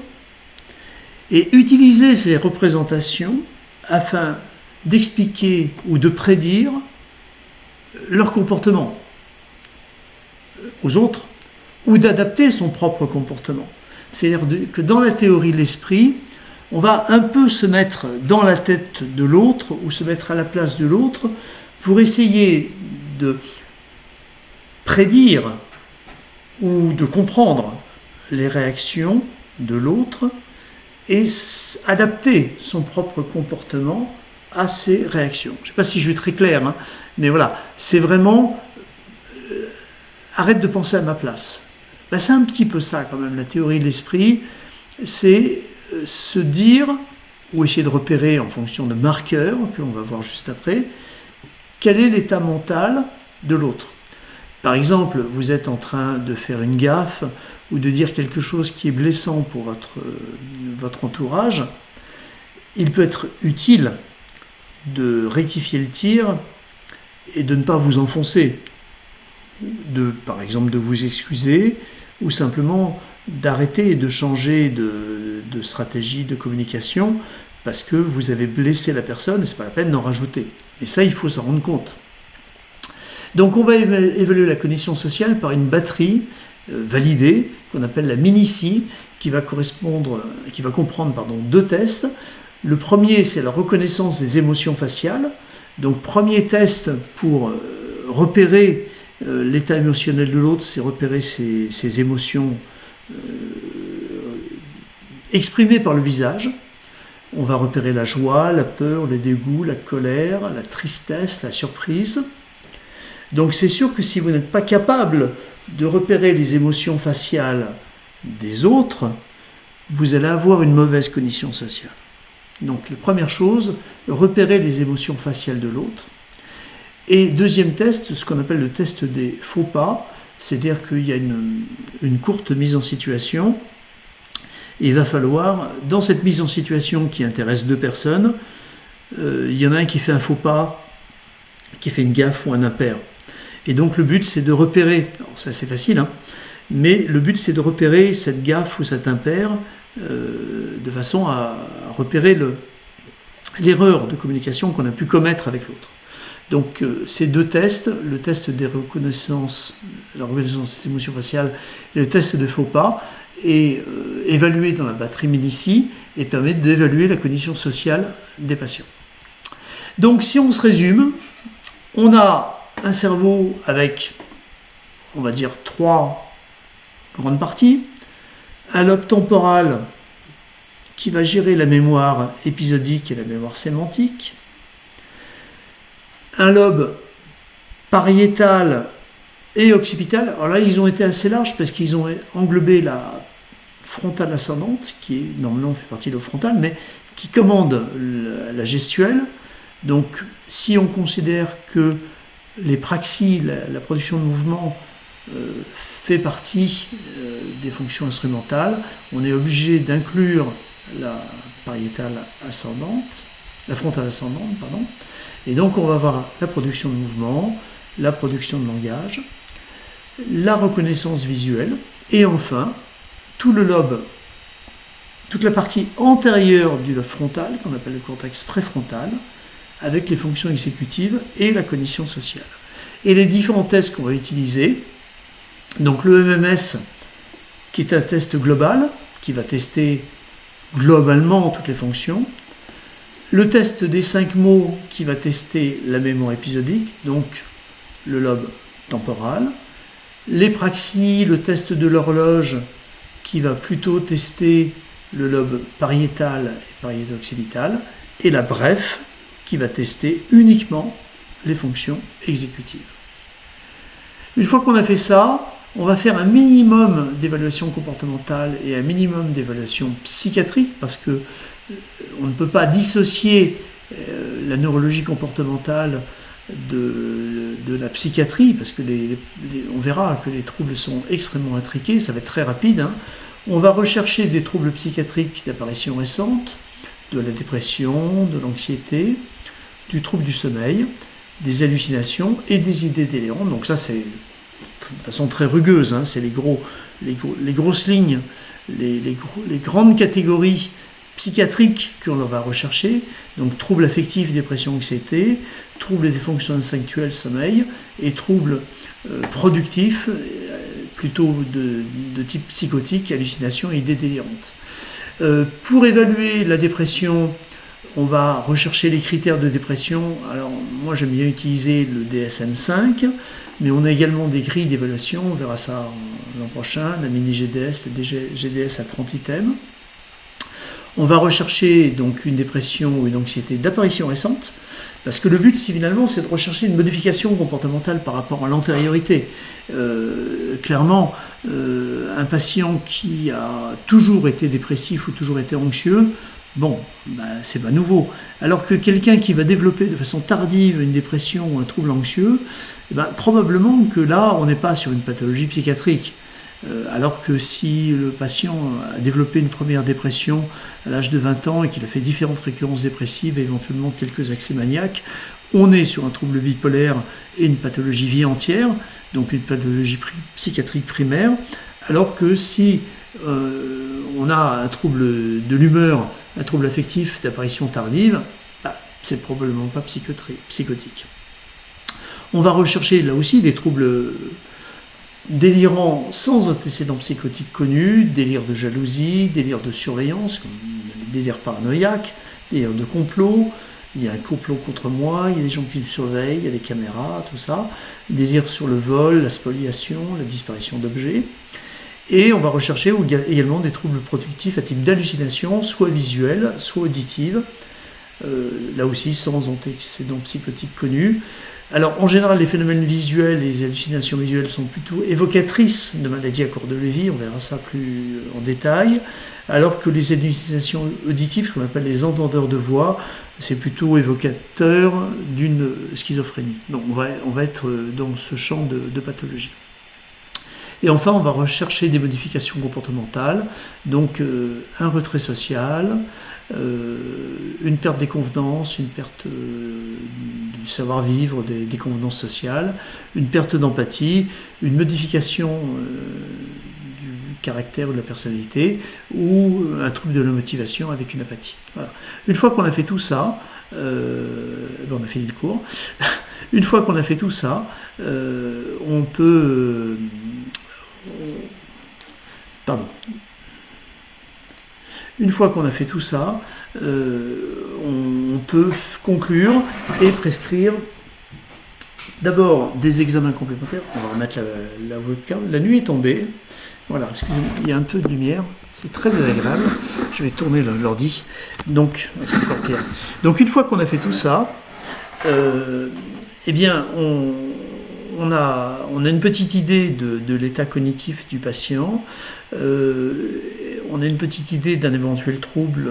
et utiliser ces représentations afin d'expliquer ou de prédire leur comportement aux autres ou d'adapter son propre comportement. C'est-à-dire que dans la théorie de l'esprit, on va un peu se mettre dans la tête de l'autre ou se mettre à la place de l'autre pour essayer de prédire ou de comprendre les réactions de l'autre et adapter son propre comportement à ces réactions. Je ne sais pas si je suis très clair, mais voilà, c'est vraiment arrête de penser à ma place. C'est un petit peu ça quand même, la théorie de l'esprit, c'est se dire, ou essayer de repérer en fonction de marqueurs, que l'on va voir juste après, quel est l'état mental de l'autre. Par exemple, vous êtes en train de faire une gaffe ou de dire quelque chose qui est blessant pour votre entourage, il peut être utile de rectifier le tir et de ne pas vous enfoncer, par exemple de vous excuser ou simplement d'arrêter et de changer de stratégie de communication parce que vous avez blessé la personne et ce n'est pas la peine d'en rajouter. Et ça, il faut s'en rendre compte. Donc on va évaluer la cognition sociale par une batterie validée qu'on appelle la MINICI qui va comprendre deux tests. Le premier, c'est la reconnaissance des émotions faciales. Donc premier test pour repérer l'état émotionnel de l'autre, c'est repérer ses émotions exprimées par le visage. On va repérer la joie, la peur, le dégoût, la colère, la tristesse, la surprise. Donc c'est sûr que si vous n'êtes pas capable de repérer les émotions faciales des autres, vous allez avoir une mauvaise cognition sociale. Donc la première chose, repérer les émotions faciales de l'autre. Et deuxième test, ce qu'on appelle le test des faux pas, c'est-à-dire qu'il y a une courte mise en situation. Et il va falloir, dans cette mise en situation qui intéresse deux personnes, il y en a un qui fait un faux pas, qui fait une gaffe ou un impair. Et donc le but c'est de repérer, alors c'est assez facile, mais le but c'est de repérer cette gaffe ou cet impair de façon à repérer l'erreur de communication qu'on a pu commettre avec l'autre. Donc ces deux tests, le test des reconnaissances, la reconnaissance des émotions faciales et le test de faux pas, est évalué dans la batterie MINICI et permet d'évaluer la cognition sociale des patients. Donc si on se résume, on a un cerveau avec, on va dire, 3 grandes parties. Un lobe temporal qui va gérer la mémoire épisodique et la mémoire sémantique. Un lobe pariétal et occipital. Alors là, ils ont été assez larges parce qu'ils ont englobé la frontale ascendante, qui normalement fait partie de lobe frontal, mais qui commande la gestuelle. Donc, si on considère que les praxies, la production de mouvement, fait partie des fonctions instrumentales, on est obligé d'inclure la pariétale ascendante, la frontale ascendante, pardon. Et donc, on va avoir la production de mouvement, la production de langage, la reconnaissance visuelle, et enfin, tout le lobe, toute la partie antérieure du lobe frontal, qu'on appelle le cortex préfrontal, avec les fonctions exécutives et la cognition sociale. Et les différents tests qu'on va utiliser, donc le MMS, qui est un test global, qui va tester globalement toutes les fonctions, le test des 5 mots, qui va tester la mémoire épisodique, donc le lobe temporal, les praxies, le test de l'horloge, qui va plutôt tester le lobe pariétal et pariéto-occipital, et la bref, qui va tester uniquement les fonctions exécutives. Une fois qu'on a fait ça, on va faire un minimum d'évaluation comportementale et un minimum d'évaluation psychiatrique, parce que on ne peut pas dissocier la neurologie comportementale de la psychiatrie, parce que on verra que les troubles sont extrêmement intriqués, ça va être très rapide. On va rechercher des troubles psychiatriques d'apparition récente, de la dépression, de l'anxiété, du trouble du sommeil, des hallucinations et des idées délirantes. Donc ça, c'est de façon très rugueuse, c'est les grosses lignes, les grandes catégories psychiatriques qu'on va rechercher, donc troubles affectifs, dépression, anxiété, troubles des fonctions instinctuelles, sommeil, et troubles productifs, plutôt de type psychotique, hallucinations et idées délirantes. Pour évaluer la dépression, on va rechercher les critères de dépression. Alors moi j'aime bien utiliser le DSM-5, mais on a également des grilles d'évaluation, on verra ça l'an prochain, la mini-GDS, le GDS à 30 items. On va rechercher donc une dépression ou une anxiété d'apparition récente, parce que le but, finalement, c'est de rechercher une modification comportementale par rapport à l'antériorité. Clairement, un patient qui a toujours été dépressif ou toujours été anxieux, c'est pas nouveau. Alors que quelqu'un qui va développer de façon tardive une dépression ou un trouble anxieux, probablement que là, on n'est pas sur une pathologie psychiatrique. Alors que si le patient a développé une première dépression à l'âge de 20 ans et qu'il a fait différentes récurrences dépressives et éventuellement quelques accès maniaques, on est sur un trouble bipolaire et une pathologie vie entière, donc une pathologie psychiatrique primaire, alors que si on a un trouble de l'humeur, un trouble affectif d'apparition tardive, c'est probablement pas psychotique. On va rechercher là aussi des troubles délirants sans antécédents psychotiques connus, délire de jalousie, délire de surveillance, comme délire paranoïaque, délire de complot, il y a un complot contre moi, il y a des gens qui me surveillent, il y a des caméras, tout ça, délire sur le vol, la spoliation, la disparition d'objets. Et on va rechercher également des troubles productifs à type d'hallucination, soit visuelles, soit auditives, là aussi sans antécédents psychotiques connus. Alors en général, les phénomènes visuels et les hallucinations visuelles sont plutôt évocatrices de maladies à cours de vie, on verra ça plus en détail, alors que les hallucinations auditives, ce qu'on appelle les entendeurs de voix, c'est plutôt évocateur d'une schizophrénie. Donc on va être dans ce champ de pathologie. Et enfin, on va rechercher des modifications comportementales, donc un retrait social, une perte des convenances, une perte du savoir-vivre, des convenances sociales, une perte d'empathie, une modification du caractère ou de la personnalité, ou un trouble de la motivation avec une apathie. Voilà. Une fois qu'on a fait tout ça, on a fini le cours, une fois qu'on a fait tout ça, on peut... Une fois qu'on a fait tout ça, on peut conclure et prescrire d'abord des examens complémentaires. On va remettre la webcam. La nuit est tombée. Voilà, excusez-moi, il y a un peu de lumière. C'est très désagréable. Je vais tourner l'ordi. Donc, c'est encore pire. Donc, une fois qu'on a fait tout ça, on a une petite idée de l'état cognitif du patient, on a une petite idée d'un éventuel trouble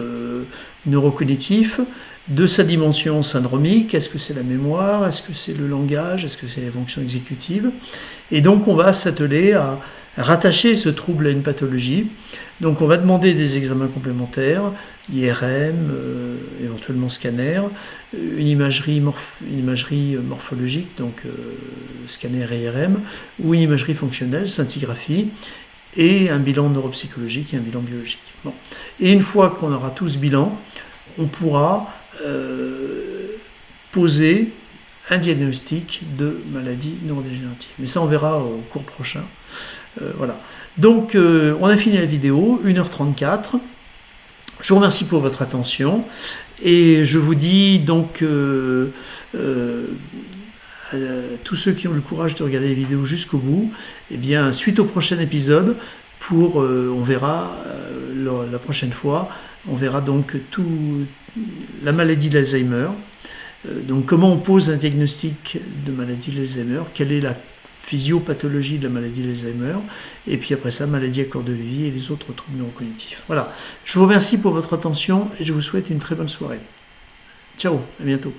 neurocognitif, de sa dimension syndromique, est-ce que c'est la mémoire, est-ce que c'est le langage, est-ce que c'est les fonctions exécutives, et donc on va s'atteler à rattacher ce trouble à une pathologie. Donc on va demander des examens complémentaires, IRM, éventuellement scanner, une imagerie morphologique, donc scanner et IRM, ou une imagerie fonctionnelle, scintigraphie, et un bilan neuropsychologique et un bilan biologique. Bon. Et une fois qu'on aura tout ce bilan, on pourra poser un diagnostic de maladie neurodégénérative. Mais ça, on verra au cours prochain. Voilà. Donc, on a fini la vidéo, 1h34. Je vous remercie pour votre attention et je vous dis donc à tous ceux qui ont le courage de regarder les vidéos jusqu'au bout, eh bien, suite au prochain épisode, on verra la prochaine fois, on verra donc la maladie d'Alzheimer, Donc comment on pose un diagnostic de maladie d'Alzheimer, quelle est la physiopathologie de la maladie d'Alzheimer, et puis après ça, maladie à corps de vie et les autres troubles neurocognitifs. Voilà, je vous remercie pour votre attention et je vous souhaite une très bonne soirée. Ciao, à bientôt.